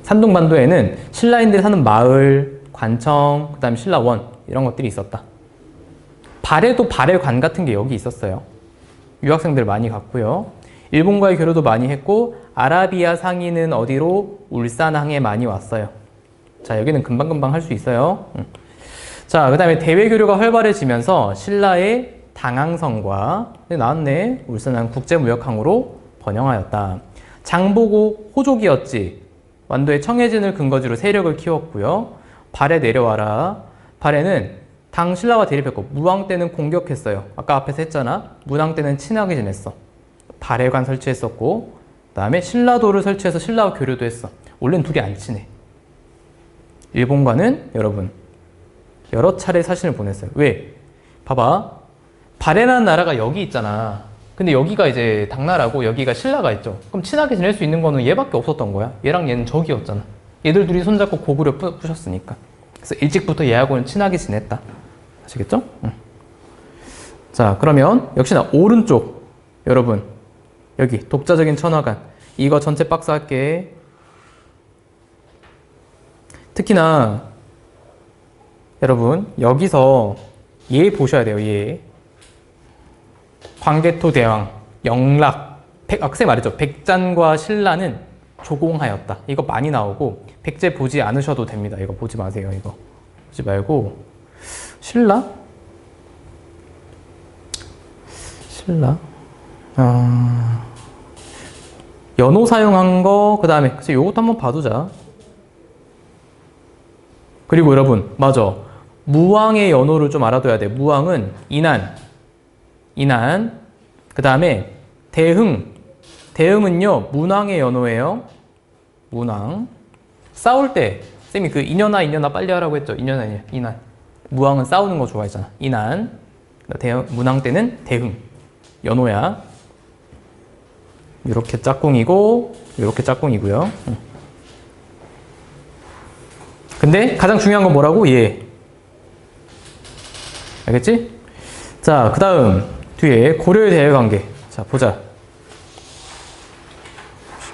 산둥 반도에는 신라인들이 사는 마을, 관청, 그 다음에 신라원 이런 것들이 있었다. 발해도 발해관 같은 게 여기 있었어요. 유학생들 많이 갔고요. 일본과의 교류도 많이 했고 아라비아 상인은 어디로? 울산항에 많이 왔어요. 자, 여기는 금방금방 할 수 있어요. 자, 그 다음에 대외교류가 활발해지면서 신라의 당항성과 나왔네. 울산항 국제무역항으로 번영하였다. 장보고 호족이었지. 완도의 청해진을 근거지로 세력을 키웠고요. 발해 내려와라. 발해는 당 신라와 대립했고 무왕 때는 공격했어요. 아까 앞에서 했잖아. 문왕 때는 친하게 지냈어. 발해관 설치했었고 그 다음에 신라도를 설치해서 신라와 교류도 했어. 원래는 둘이 안 친해. 일본과는 여러분 여러 차례 사신을 보냈어요. 왜? 봐봐. 발해라는 나라가 여기 있잖아. 근데 여기가 이제 당나라고 여기가 신라가 있죠. 그럼 친하게 지낼 수 있는 거는 얘밖에 없었던 거야. 얘랑 얘는 적이었잖아. 얘들 둘이 손잡고 고구려 부셨으니까. 그래서 일찍부터 얘하고는 친하게 지냈다. 아시겠죠? 자, 그러면 역시나 오른쪽 여러분 여기 독자적인 천하관 이거 전체 박스 할게. 특히나 여러분 여기서 얘 보셔야 돼요. 얘 광개토 대왕 영락 선생님 말했죠. 백잔과 신라는 조공하였다. 이거 많이 나오고 백제 보지 않으셔도 됩니다. 이거 보지 마세요. 이거 보지 말고 신라 연호 사용한 거 그 다음에 요것도 한번 봐두자. 그리고 여러분 맞아 무왕의 연호를 좀 알아둬야 돼. 무왕은 인안 그 다음에 대흥은요 문왕의 연호예요. 문왕 싸울 때 쌤이 그 인연아 빨리 하라고 했죠. 인안 무왕은 싸우는 거 좋아했잖아. 인안 문왕 때는 대흥 연호야. 이렇게 짝꿍이고 이렇게 짝꿍이고요. 근데 가장 중요한 건 뭐라고? 얘 알겠지? 자, 그 다음 뒤에 고려의 대외관계. 자, 보자.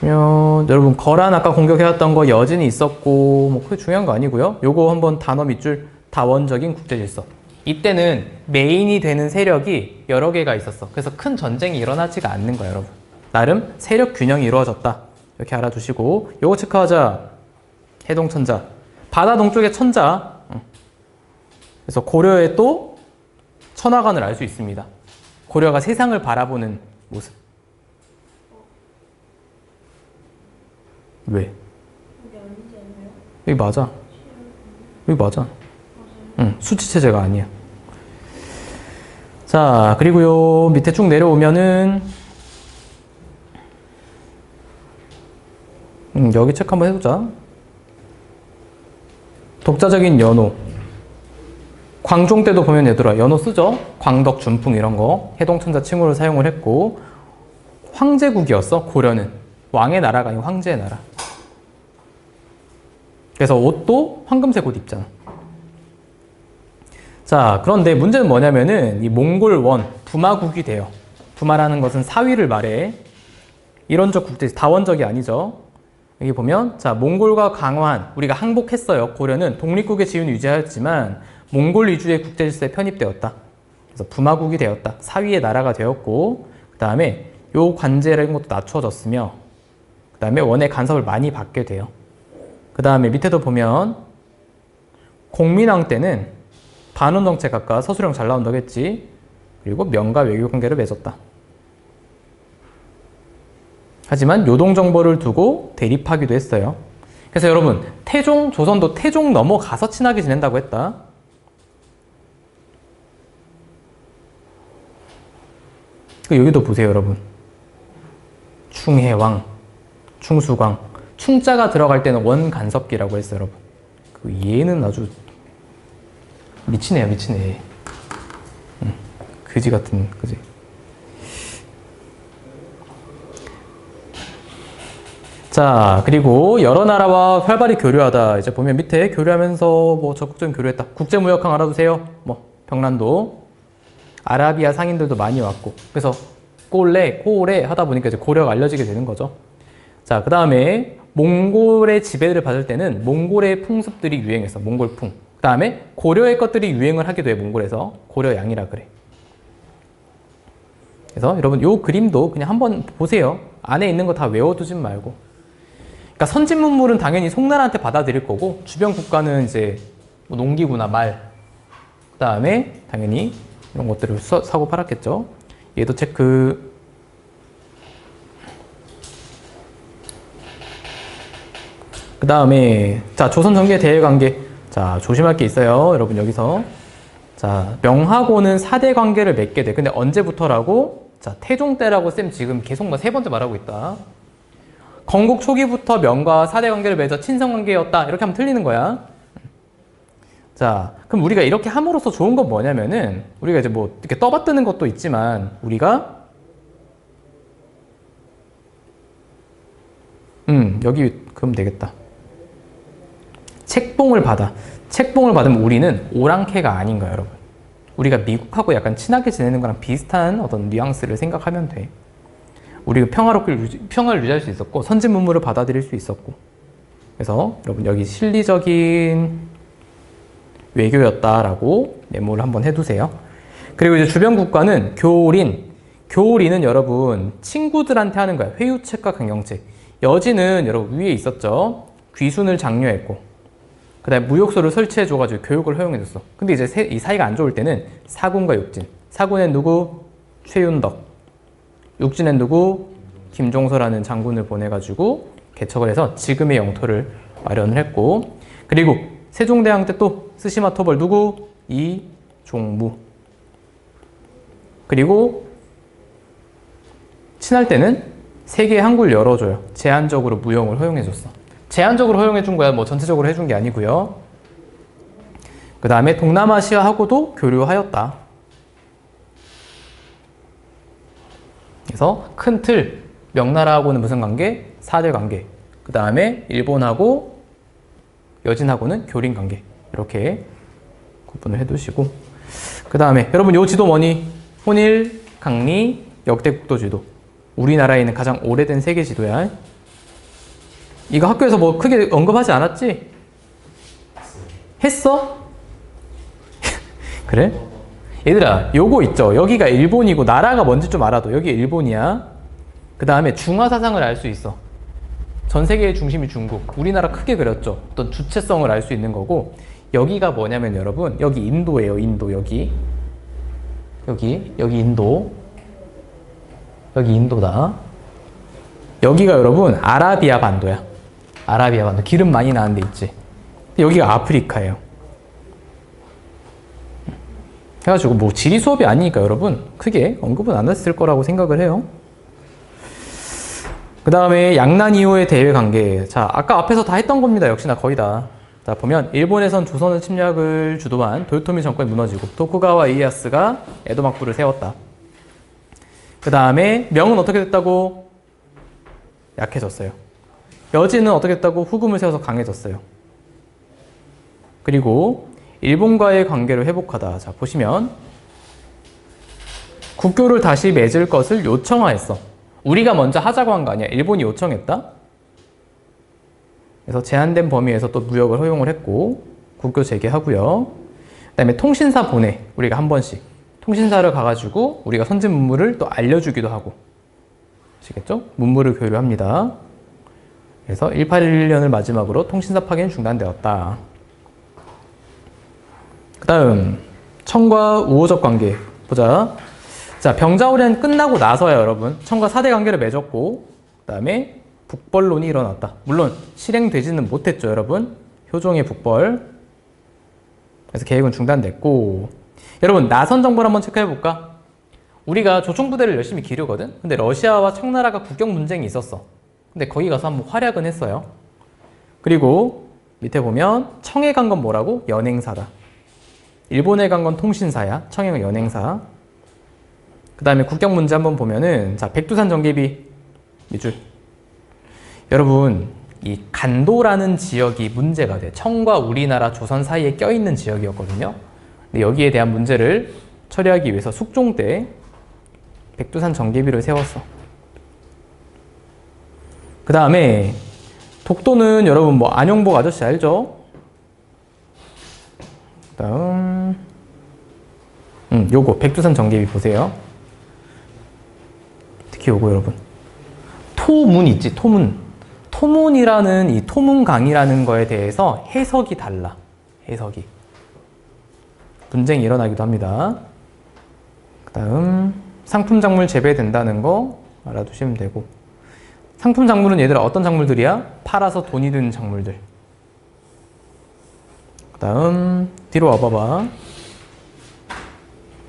보시면 여러분 거란 아까 공격해왔던 거 여진이 있었고 뭐 그게 중요한 거 아니고요. 요거 한번 단어 밑줄 다원적인 국제질서. 이때는 메인이 되는 세력이 여러 개가 있었어. 그래서 큰 전쟁이 일어나지가 않는 거야, 여러분. 나름 세력 균형이 이루어졌다. 이렇게 알아두시고 요거 체크하자. 해동천자. 바다 동쪽의 천자. 그래서 고려의 또 천하관을 알 수 있습니다. 고려가 세상을 바라보는 모습. 왜? 여기 맞아. 여기 맞아. 응, 수치체제가 아니야. 자, 그리고요, 밑에 쭉 내려오면은, 여기 체크 한번 해보자. 독자적인 연호. 광종 때도 보면 얘들아, 연호 쓰죠? 광덕, 준풍 이런 거. 해동천자 칭호를 사용을 했고, 황제국이었어, 고려는. 왕의 나라가 아니고 황제의 나라. 그래서 옷도 황금색 옷 입잖아. 자, 그런데 문제는 뭐냐면은 이 몽골원, 부마국이 돼요. 부마라는 것은 사위를 말해. 이론적 국제, 다원적이 아니죠. 여기 보면 자, 몽골과 강화한, 우리가 항복했어요. 고려는 독립국의 지위는 유지하였지만 몽골 위주의 국제질서에 편입되었다. 그래서 부마국이 되었다. 사위의 나라가 되었고, 그 다음에 요 관제라는 것도 낮춰졌으며, 그 다음에 원의 간섭을 많이 받게 돼요. 그 다음에 밑에도 보면 공민왕 때는 반원 정책, 아까 서술형 잘 나온다고 했지. 그리고 명과 외교 관계를 맺었다. 하지만 요동정보를 두고 대립하기도 했어요. 그래서 여러분, 태종, 조선도 태종 넘어가서 친하게 지낸다고 했다. 여기도 보세요, 여러분. 충해왕, 충수광. 충자가 들어갈 때는 원간섭기라고 했어요, 여러분. 그 얘는 아주 미치네요, 미치네. 그지 같은, 그지. 자, 그리고 여러 나라와 활발히 교류하다. 이제 보면 밑에 교류하면서 뭐 적극적인 교류했다. 국제무역항 알아두세요. 뭐 병란도, 아라비아 상인들도 많이 왔고. 그래서 꼬레 하다 보니까 이제 고려가 알려지게 되는 거죠. 자, 그 다음에 몽골의 지배를 받을 때는 몽골의 풍습들이 유행했어. 몽골풍. 그 다음에 고려의 것들이 유행을 하기도 해. 몽골에서. 고려양이라 그래. 그래서 여러분 요 그림도 그냥 한번 보세요. 안에 있는 거 다 외워두진 말고. 그러니까 선진 문물은 당연히 송나라한테 받아들일 거고, 주변 국가는 이제 뭐 농기구나 말, 그 다음에 당연히 이런 것들을 사고 팔았겠죠. 얘도 체크. 그 다음에 자, 조선 전개 대외 관계. 자, 조심할 게 있어요, 여러분. 여기서 자, 명하고는 4대 관계를 맺게 돼. 근데 언제부터라고? 자, 태종 때라고 쌤 지금 계속 뭐 3번째 말하고 있다. 건국 초기부터 명과 4대 관계를 맺어 친선 관계였다. 이렇게 하면 틀리는 거야. 자, 그럼 우리가 이렇게 함으로써 좋은 건 뭐냐면은, 우리가 이제 뭐 이렇게 떠받드는 것도 있지만, 우리가 여기 그럼 되겠다. 책봉을 받아. 책봉을 받으면 우리는 오랑캐가 아닌 거야, 여러분. 우리가 미국하고 약간 친하게 지내는 거랑 비슷한 어떤 뉘앙스를 생각하면 돼. 우리가 평화를 유지할 수 있었고, 선진 문물을 받아들일 수 있었고. 그래서 여러분 여기 실리적인 외교였다라고 메모를 한번 해두세요. 그리고 이제 주변 국가는 교린. 교린은 여러분 친구들한테 하는 거야. 회유책과 강경책. 여진은 여러분 위에 있었죠. 귀순을 장려했고, 그 다음에 무역소를 설치해줘가지고 교육을 허용해줬어. 근데 이제 이 사이가 안 좋을 때는 사군과 육진. 사군엔 누구? 최윤덕. 육진엔 누구? 김종서라는 장군을 보내가지고 개척을 해서 지금의 영토를 마련을 했고, 그리고 세종대왕 때 또 스시마 토벌 누구? 이종무. 그리고 친할 때는 세계의 항구를 열어줘요. 제한적으로 무역을 허용해줬어. 제한적으로 허용해준 거야. 뭐 전체적으로 해준 게 아니고요. 그 다음에 동남아시아하고도 교류하였다. 그래서 큰 틀, 명나라하고는 무슨 관계? 4대 관계. 그 다음에 일본하고 여진하고는 교린 관계. 이렇게 구분을 해두시고, 그 다음에 여러분 요 지도 뭐니? 혼일, 강리, 역대국도 지도. 우리나라에 있는 가장 오래된 세계 지도야. 이거 학교에서 뭐 크게 언급하지 않았지? 했어? 그래? 얘들아, 요거 있죠? 여기가 일본이고 나라가 뭔지 좀 알아도 여기 일본이야. 그 다음에 중화 사상을 알 수 있어. 전 세계의 중심이 중국, 우리나라 크게 그렸죠. 어떤 주체성을 알 수 있는 거고, 여기가 뭐냐면 여러분, 여기 인도예요. 인도. 여기 인도. 여기 인도다. 여기가 여러분 아라비아 반도야. 아라비아 반도. 기름 많이 나는 데 있지. 여기가 아프리카예요. 해가지고 뭐 지리 수업이 아니니까 여러분 크게 언급은 안 했을 거라고 생각을 해요. 그 다음에 양난 이후의 대외 관계. 자, 아까 앞에서 다 했던 겁니다. 역시나 거의 다. 자, 보면 일본에선 조선의 침략을 주도한 도요토미 정권이 무너지고 도쿠가와 이에야스가 에도 막부를 세웠다. 그 다음에 명은 어떻게 됐다고? 약해졌어요. 여진은 어떻게 됐다고? 후금을 세워서 강해졌어요. 그리고 일본과의 관계를 회복하다. 자, 보시면 국교를 다시 맺을 것을 요청하였어. 우리가 먼저 하자고 한 거 아니야. 일본이 요청했다. 그래서 제한된 범위에서 또 무역을 허용을 했고 국교 재개하고요. 그 다음에 통신사 보내. 우리가 한 번씩 통신사를 가가지고 우리가 선진 문물을 또 알려주기도 하고, 아시겠죠? 문물을 교류합니다. 그래서 1811년을 마지막으로 통신사 파견이 중단되었다. 그 다음 청과 우호적 관계 보자. 자, 병자호란 끝나고 나서야 여러분 청과 4대 관계를 맺었고, 그 다음에 북벌론이 일어났다. 물론 실행되지는 못했죠 여러분. 효종의 북벌. 그래서 계획은 중단됐고, 여러분 나선 정보를 한번 체크해 볼까? 우리가 조총부대를 열심히 기르거든. 근데 러시아와 청나라가 국경 분쟁이 있었어. 근데 거기 가서 한번 활약은 했어요. 그리고 밑에 보면 청에 간 건 뭐라고? 연행사다. 일본에 간 건 통신사야. 청해가 연행사. 그 다음에 국경 문제 한번 보면은, 자, 백두산 정개비 밑줄. 여러분 이 간도라는 지역이 문제가 돼. 청과 우리나라 조선 사이에 껴있는 지역이었거든요. 근데 여기에 대한 문제를 처리하기 위해서 숙종 때 백두산 정개비를 세웠어. 그 다음에 독도는 여러분 뭐 안용복 아저씨 알죠? 그 다음 요거 백두산 정개비 보세요. 특히 요거 여러분 토문 있지. 토문이라는 이 토문강이라는 거에 대해서 해석이 달라. 해석이 분쟁이 일어나기도 합니다. 그 다음 상품 작물 재배된다는 거 알아두시면 되고, 상품 작물은 얘들아 어떤 작물들이야? 팔아서 돈이 드는 작물들. 그 다음 뒤로 와봐봐.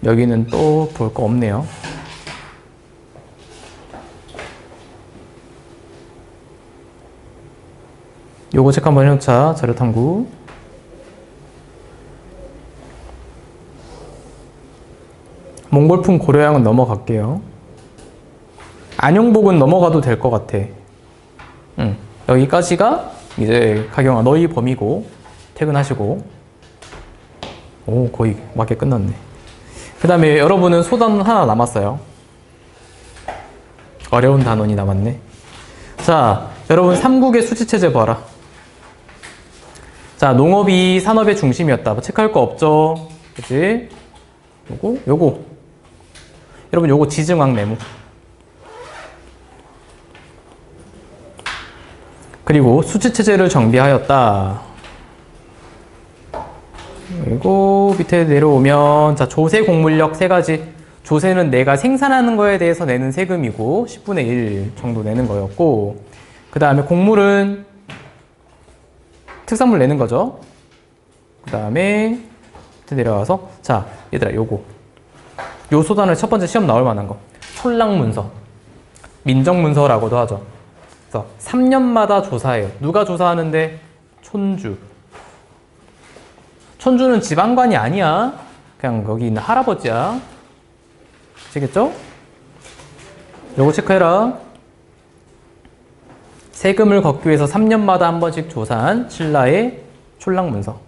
여기는 또 볼 거 없네요. 요거 체크 한번 해놓자. 자료탐구. 몽골풍 고려양은 넘어갈게요. 안용복은 넘어가도 될 것 같아. 여기까지가 이제 가경아 너희 범위고 퇴근하시고. 오, 거의 맞게 끝났네. 그 다음에 여러분은 소단원 하나 남았어요. 어려운 단원이 남았네. 자, 여러분 삼국의 수지체제 봐라. 자, 농업이 산업의 중심이었다. 뭐 체크할 거 없죠? 그치? 요거. 여러분 요거 지증왕 내무. 그리고 수치체제를 정비하였다. 그리고 밑에 내려오면, 자, 조세 공물력 세 가지. 조세는 내가 생산하는 거에 대해서 내는 세금이고 10분의 1 정도 내는 거였고, 그 다음에 곡물은 특산물 내는 거죠. 그 다음에 밑에 내려와서, 자, 얘들아 요거 요 소단을 첫 번째 시험 나올 만한 거 촌락문서, 민정문서라고도 하죠. 그래서 3년마다 조사해요. 누가 조사하는데? 촌주. 촌주는 지방관이 아니야. 그냥 거기 있는 할아버지야. 아시겠죠? 요거 체크해라. 세금을 걷기 위해서 3년마다 한 번씩 조사한 신라의 촌락문서.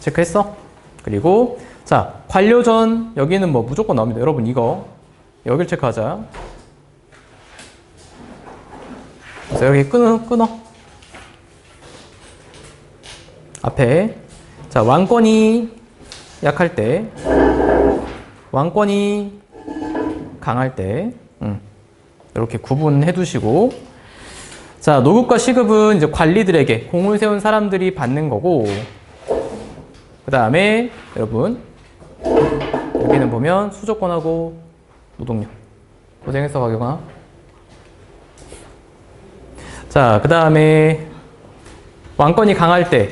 체크했어? 그리고 자, 관료전. 여기는 뭐 무조건 나옵니다. 여러분 이거 여길 체크하자. 그래서 여기 끊어. 앞에, 자, 왕권이 약할 때, 왕권이 강할 때, 이렇게 구분해 두시고, 자, 노급과 시급은 이제 관리들에게 공을 세운 사람들이 받는 거고, 그 다음에 여러분 여기는 보면 수조권하고 노동력. 고생했어, 가경아. 자, 그 다음에 왕권이 강할 때,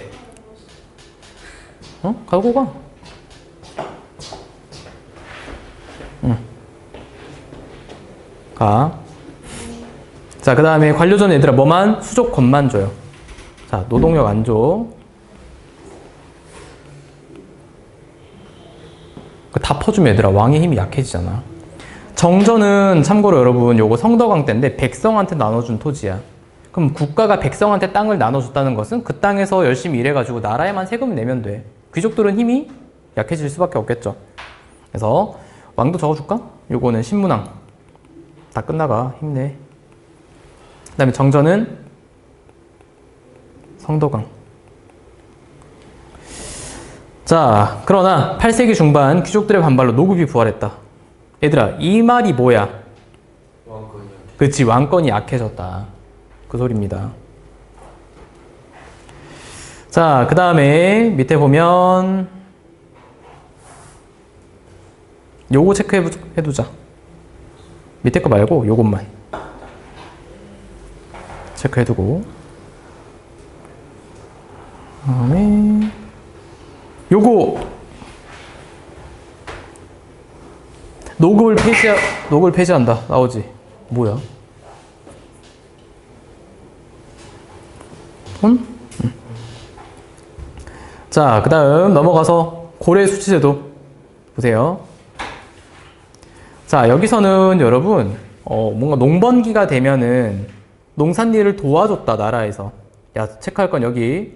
가고 가. 가. 자, 그 다음에 관료전 얘들아 뭐만? 수족권만 줘요. 자, 노동력 안 줘. 다 퍼주면 얘들아 왕의 힘이 약해지잖아. 정전은 참고로 여러분 요거 성덕왕 때인데 백성한테 나눠준 토지야. 그럼 국가가 백성한테 땅을 나눠줬다는 것은 그 땅에서 열심히 일해가지고 나라에만 세금을 내면 돼. 귀족들은 힘이 약해질 수밖에 없겠죠. 그래서 왕도 적어줄까? 요거는 신문왕. 다 끝나가. 힘내. 그 다음에 정전은 성덕왕. 자, 그러나 8세기 중반 귀족들의 반발로 노급이 부활했다. 얘들아, 이 말이 뭐야? 왕권이요. 그치, 왕권이 약해졌다. 그 소리입니다. 자, 그 다음에 밑에 보면 요거 체크해두자. 밑에 거 말고 요것만 체크해두고, 그다음에 요거 노급을 폐지한다. 나오지? 뭐야? 자, 그 다음 넘어가서 고래 수치제도 보세요. 자, 여기서는 여러분 뭔가 농번기가 되면은 농산일을 도와줬다, 나라에서. 야, 체크할 건 여기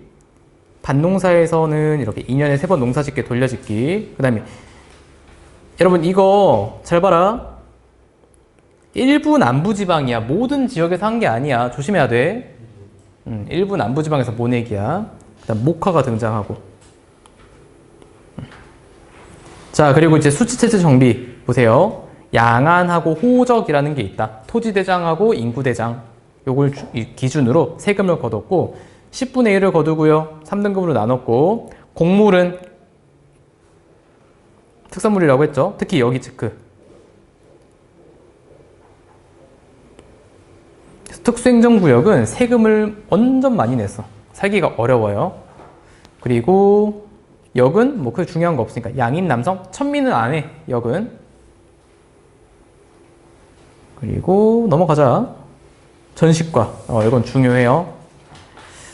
밭농사에서는 이렇게 2년에 3번 농사짓기 돌려짓기. 그 다음에 여러분 이거 잘 봐라. 일부 남부지방이야. 모든 지역에서 한 게 아니야. 조심해야 돼. 일부 남부지방에서 모내기야. 그 다음 목화가 등장하고. 자, 그리고 이제 수치체제 정비 보세요. 양안하고 호적이라는 게 있다. 토지대장하고 인구대장. 요걸 기준으로 세금을 거뒀고 10분의 1을 거두고요. 3등급으로 나눴고, 곡물은 특산물이라고 했죠. 특히 여기 체크. 특수행정구역은 세금을 완전 많이 냈어. 살기가 어려워요. 그리고 역은 뭐 그게 중요한 거 없으니까 양인 남성 천민은 안 해. 역은. 그리고 넘어가자. 전식과. 이건 중요해요.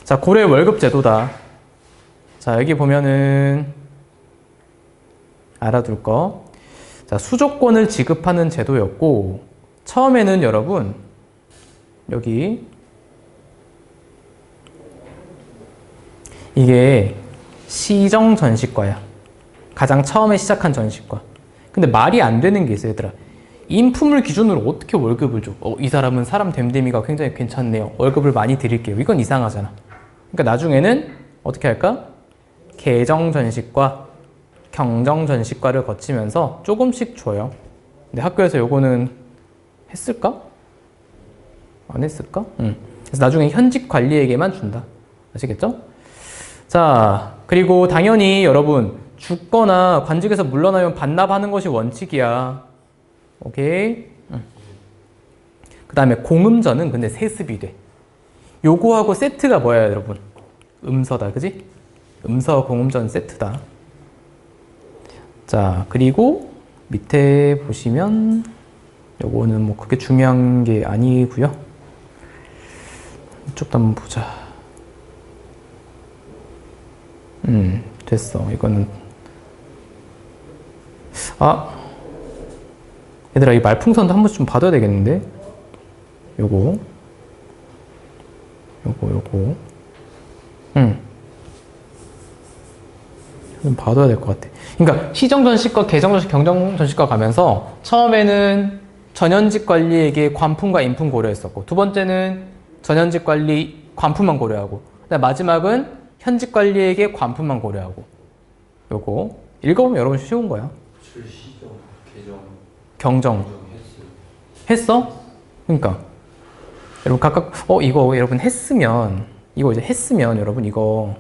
자, 고래 월급 제도다. 자, 여기 보면은 알아둘 거. 자, 수조권을 지급하는 제도였고, 처음에는 여러분 여기 이게 시정 전식과야. 가장 처음에 시작한 전식과. 근데 말이 안 되는 게 있어요, 얘들아. 인품을 기준으로 어떻게 월급을 줘? 이 사람은 사람 됨됨이가 굉장히 괜찮네요. 월급을 많이 드릴게요. 이건 이상하잖아. 그러니까 나중에는 어떻게 할까? 개정전식과 경정전식과를 거치면서 조금씩 줘요. 근데 학교에서 요거는 했을까? 안 했을까? 그래서 나중에 현직 관리에게만 준다. 아시겠죠? 자, 그리고 당연히 여러분 죽거나 관직에서 물러나면 반납하는 것이 원칙이야. 오케이? 그 다음에 공음전은 근데 세습이 돼. 요거하고 세트가 뭐야, 여러분? 음서다, 그지? 음서 공음전 세트다. 자, 그리고 밑에 보시면 요거는 뭐 그게 중요한 게 아니고요. 이쪽도 한번 보자. 됐어. 이거는 얘들아, 이 말풍선도 한 번씩 좀 봐둬야 되겠는데? 요거 좀 봐둬야 될 것 같아. 그러니까 시정전식과 개정전식, 경정전식과 가면서 처음에는 전현직 관리에게 관품과 인품 고려했었고, 두 번째는 전현직 관리 관품만 고려하고, 그다음 마지막은 현직 관리에게 관품만 고려하고. 요거 읽어보면 여러분 쉬운 거야. 시정, 개정, 경정 했어요. 했어? 그러니까 여러분 각각 이거 여러분 했으면 이거 이제 했으면 여러분 이거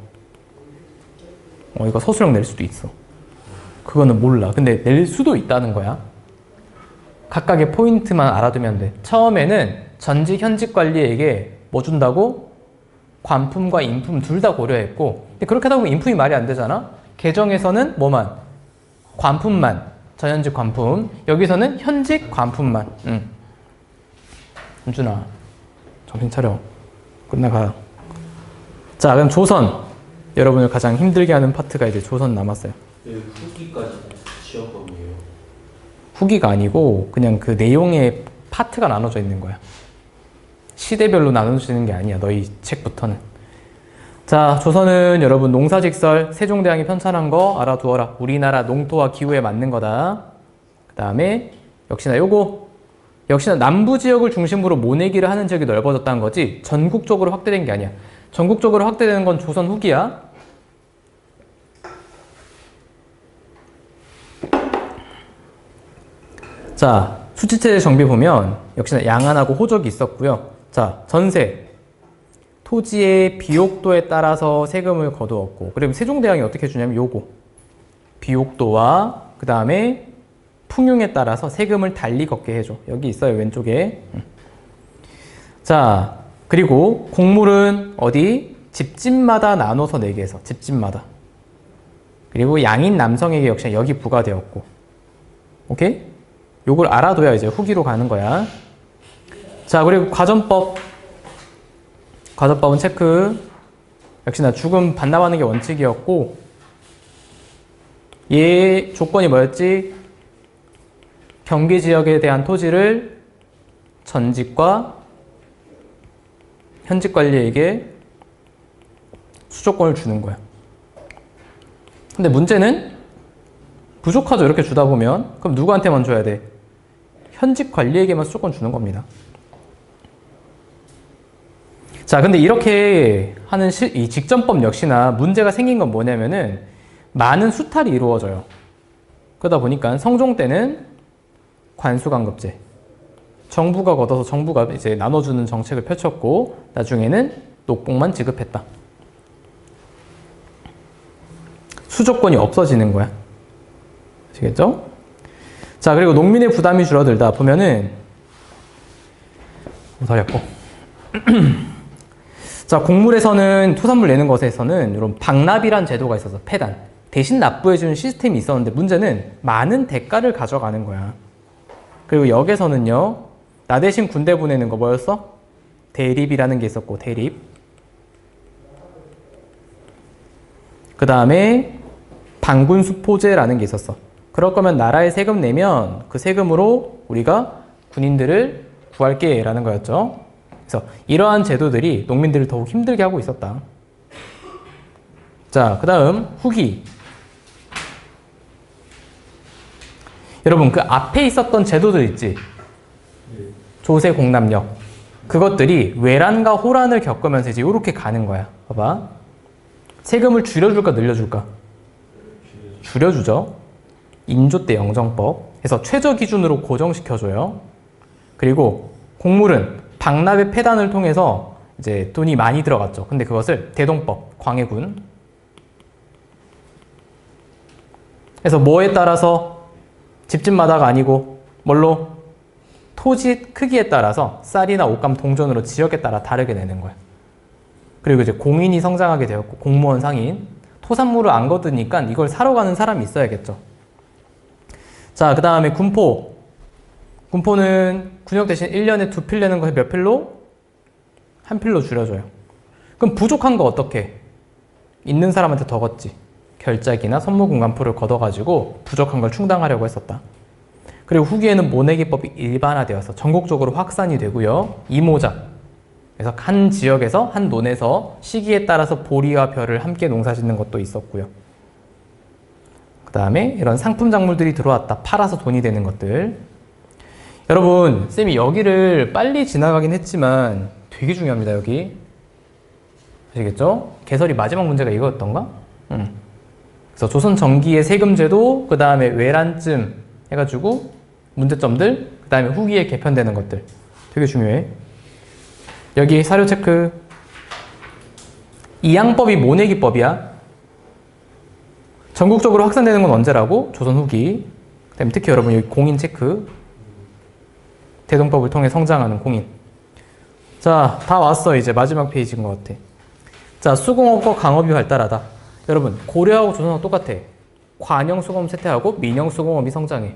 이거 서술형 낼 수도 있어. 그거는 몰라. 근데 낼 수도 있다는 거야. 각각의 포인트만 알아두면 돼. 처음에는 전직 현직 관리에게 뭐 준다고? 관품과 인품 둘 다 고려했고, 근데 그렇게 하다 보면 인품이 말이 안 되잖아. 계정에서는 뭐만? 관품만. 전현직 관품. 여기서는 현직 관품만. 은준아, 정신 차려. 끝나가. 자, 그럼 조선. 여러분을 가장 힘들게 하는 파트가 이제 조선 남았어요. 후기까지 지역범위예요. 후기가 아니고 그냥 그 내용의 파트가 나눠져 있는 거야. 시대별로 나눠지는 게 아니야. 너희 책부터는. 자, 조선은 여러분 농사직설 세종대왕이 편찬한 거 알아두어라. 우리나라 농토와 기후에 맞는 거다. 그 다음에 역시나 요거 역시나 남부 지역을 중심으로 모내기를 하는 지역이 넓어졌다는 거지 전국적으로 확대된 게 아니야. 전국적으로 확대되는 건 조선 후기야. 자, 수치체 정비 보면 역시나 양안하고 호적이 있었고요. 자, 전세. 토지의 비옥도에 따라서 세금을 거두었고, 그리고 세종대왕이 어떻게 주냐면 요거. 비옥도와 그 다음에 풍흉에 따라서 세금을 달리 걷게 해줘. 여기 있어요, 왼쪽에. 자, 그리고 곡물은 어디? 집집마다 나눠서 내게 해서, 집집마다. 그리고 양인 남성에게 역시 여기 부과되었고. 오케이? 요걸 알아둬야 이제 후기로 가는 거야. 자, 그리고 과전법. 과전법은 체크. 역시나 죽음 반납하는 게 원칙이었고, 얘 조건이 뭐였지? 경기 지역에 대한 토지를 전직과 현직 관리에게 수조권을 주는 거야. 근데 문제는 부족하죠. 이렇게 주다 보면. 그럼 누구한테만 줘야 돼? 현직 관리에게만 수조권 주는 겁니다. 자, 근데 이렇게 하는 이 직전법 역시나 문제가 생긴 건 뭐냐면은 많은 수탈이 이루어져요. 그러다 보니까 성종 때는 관수강급제. 정부가 걷어서 정부가 이제 나눠주는 정책을 펼쳤고, 나중에는 녹봉만 지급했다. 수조권이 없어지는 거야. 아시겠죠? 자, 그리고 농민의 부담이 줄어들다 보면은, 다리 아파. 자, 곡물에서는 토산물 내는 것에서는 이런 방납이란 제도가 있어서 폐단. 대신 납부해주는 시스템이 있었는데 문제는 많은 대가를 가져가는 거야. 그리고 역에서는요, 나 대신 군대 보내는 거 뭐였어? 대립이라는 게 있었고, 대립. 그 다음에 방군수포제라는 게 있었어. 그럴 거면 나라에 세금 내면 그 세금으로 우리가 군인들을 구할게 라는 거였죠. 그래서 이러한 제도들이 농민들을 더욱 힘들게 하고 있었다. 자, 그 다음 후기. 여러분 그 앞에 있었던 제도들 있지? 조세 공납력. 그것들이 외란과 호란을 겪으면서 이제 이렇게 가는 거야. 봐봐. 세금을 줄여줄까 늘려줄까? 줄여주죠. 인조 때 영정법. 해서 최저 기준으로 고정시켜줘요. 그리고 곡물은 방납의 폐단을 통해서 이제 돈이 많이 들어갔죠. 근데 그것을 대동법, 광해군. 그래서 뭐에 따라서 집집마다가 아니고 뭘로? 토지 크기에 따라서 쌀이나 옷감 동전으로 지역에 따라 다르게 내는 거야. 그리고 이제 공인이 성장하게 되었고, 공무원 상인. 토산물을 안 거두니까 이걸 사러 가는 사람이 있어야겠죠. 자, 그 다음에 군포. 군포는 군역 대신 1년에 2필 내는 거에 몇 필로? 1필로 줄여줘요. 그럼 부족한 거 어떻게? 있는 사람한테 더 걷지. 결작이나 선무공간포를 걷어가지고 부족한 걸 충당하려고 했었다. 그리고 후기에는 모내기법이 일반화되어서 전국적으로 확산이 되고요. 이모작. 그래서 한 지역에서, 한 논에서 시기에 따라서 보리와 벼를 함께 농사짓는 것도 있었고요. 그 다음에 이런 상품 작물들이 들어왔다. 팔아서 돈이 되는 것들. 여러분, 쌤이 여기를 빨리 지나가긴 했지만 되게 중요합니다, 여기. 아시겠죠? 개설이 마지막 문제가 이거였던가? 그래서 조선 전기의 세금제도, 그 다음에 외란쯤 해가지고 문제점들, 그 다음에 후기에 개편되는 것들. 되게 중요해. 여기 사료 체크. 이양법이 모내기법이야. 전국적으로 확산되는 건 언제라고? 조선 후기. 그다음에 특히 여러분 여기 공인 체크. 대동법을 통해 성장하는 공인. 자, 다 왔어. 이제 마지막 페이지인 것 같아. 자, 수공업과 강업이 발달하다. 여러분 고려하고 조선하고 똑같아. 관영 수공업 쇠퇴하고 민영 수공업이 성장해.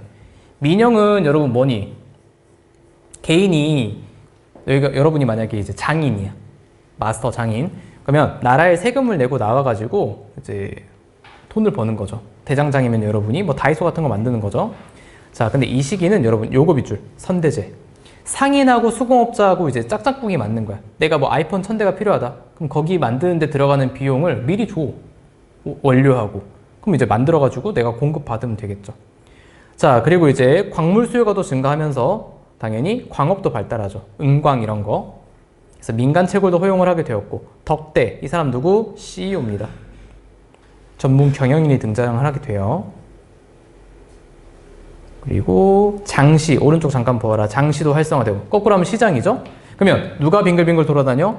민영은 여러분 뭐니? 개인이 여러분이 만약에 이제 장인이야. 마스터 장인. 그러면 나라에 세금을 내고 나와가지고 이제 돈을 버는 거죠. 대장장이면 여러분이 뭐 다이소 같은 거 만드는 거죠. 자, 근데 이 시기는 여러분 요거 밑줄 선대제. 상인하고 수공업자하고 이제 짝짝꿍이 맞는 거야. 내가 뭐 아이폰 1000대가 필요하다. 그럼 거기 만드는데 들어가는 비용을 미리 줘. 원료하고. 그럼 이제 만들어가지고 내가 공급받으면 되겠죠. 자, 그리고 이제 광물 수요가 더 증가하면서 당연히 광업도 발달하죠. 은광 이런 거. 그래서 민간 채굴도 허용을 하게 되었고, 덕대, 이 사람 누구? CEO입니다. 전문 경영인이 등장을 하게 돼요. 그리고 장시, 오른쪽 잠깐 보아라. 장시도 활성화되고, 거꾸로 하면 시장이죠? 그러면 누가 빙글빙글 돌아다녀?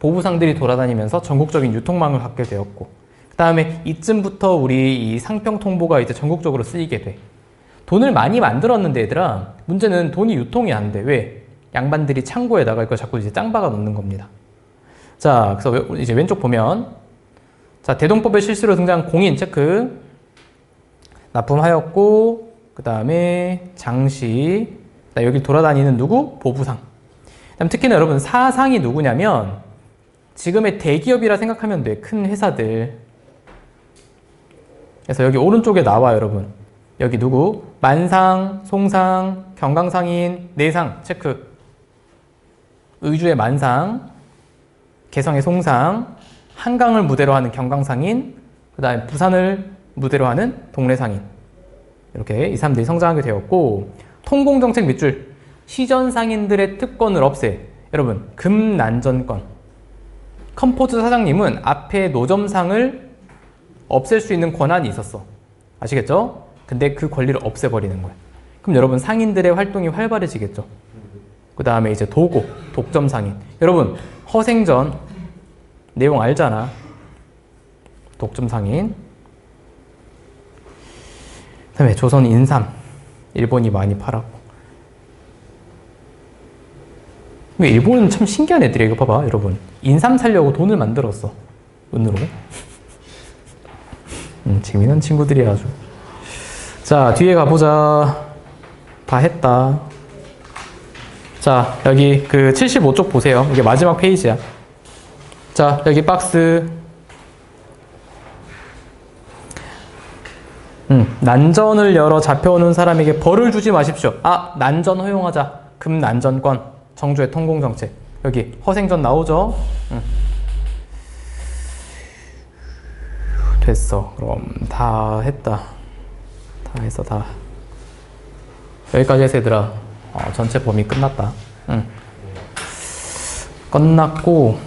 보부상들이 돌아다니면서 전국적인 유통망을 갖게 되었고, 그 다음에 이쯤부터 우리 이 상평 통보가 이제 전국적으로 쓰이게 돼. 돈을 많이 만들었는데 얘들아, 문제는 돈이 유통이 안 돼. 왜? 양반들이 창고에다가 이걸 자꾸 이제 짱박아 놓는 겁니다. 자, 그래서 이제 왼쪽 보면, 자, 대동법의 실수로 등장한 공인 체크, 납품하였고, 그 다음에 장시, 여기 돌아다니는 누구? 보부상. 그다음 특히나 여러분 사상이 누구냐면 지금의 대기업이라 생각하면 돼. 큰 회사들. 그래서 여기 오른쪽에 나와 여러분. 여기 누구? 만상, 송상, 경강상인, 내상 체크. 의주의 만상, 개성의 송상, 한강을 무대로 하는 경강상인, 그 다음에 부산을 무대로 하는 동래상인. 이렇게 이 사람들이 성장하게 되었고, 통공정책 밑줄, 시전상인들의 특권을 없애. 여러분, 금난전권. 컴포즈 사장님은 앞에 노점상을 없앨 수 있는 권한이 있었어. 아시겠죠? 근데 그 권리를 없애버리는 거야. 그럼 여러분 상인들의 활동이 활발해지겠죠. 그 다음에 이제 도고, 독점상인. 여러분 허생전 내용 알잖아. 독점상인. 그 다음에 조선 인삼. 일본이 많이 팔았고. 일본은 참 신기한 애들이에요. 이거 봐봐 여러분. 인삼 살려고 돈을 만들었어. 은으로. 재미난 친구들이야 아주. 자, 뒤에 가보자. 다 했다. 자, 여기 그 75쪽 보세요. 이게 마지막 페이지야. 자, 여기 박스. 난전을 열어 잡혀오는 사람에게 벌을 주지 마십시오. 아, 난전 허용하자. 금난전권. 정주의 통공정책. 여기 허생전 나오죠? 됐어. 그럼 다 했다. 다 했어, 다. 여기까지 해서 얘들아. 전체 범위 끝났다. 끝났고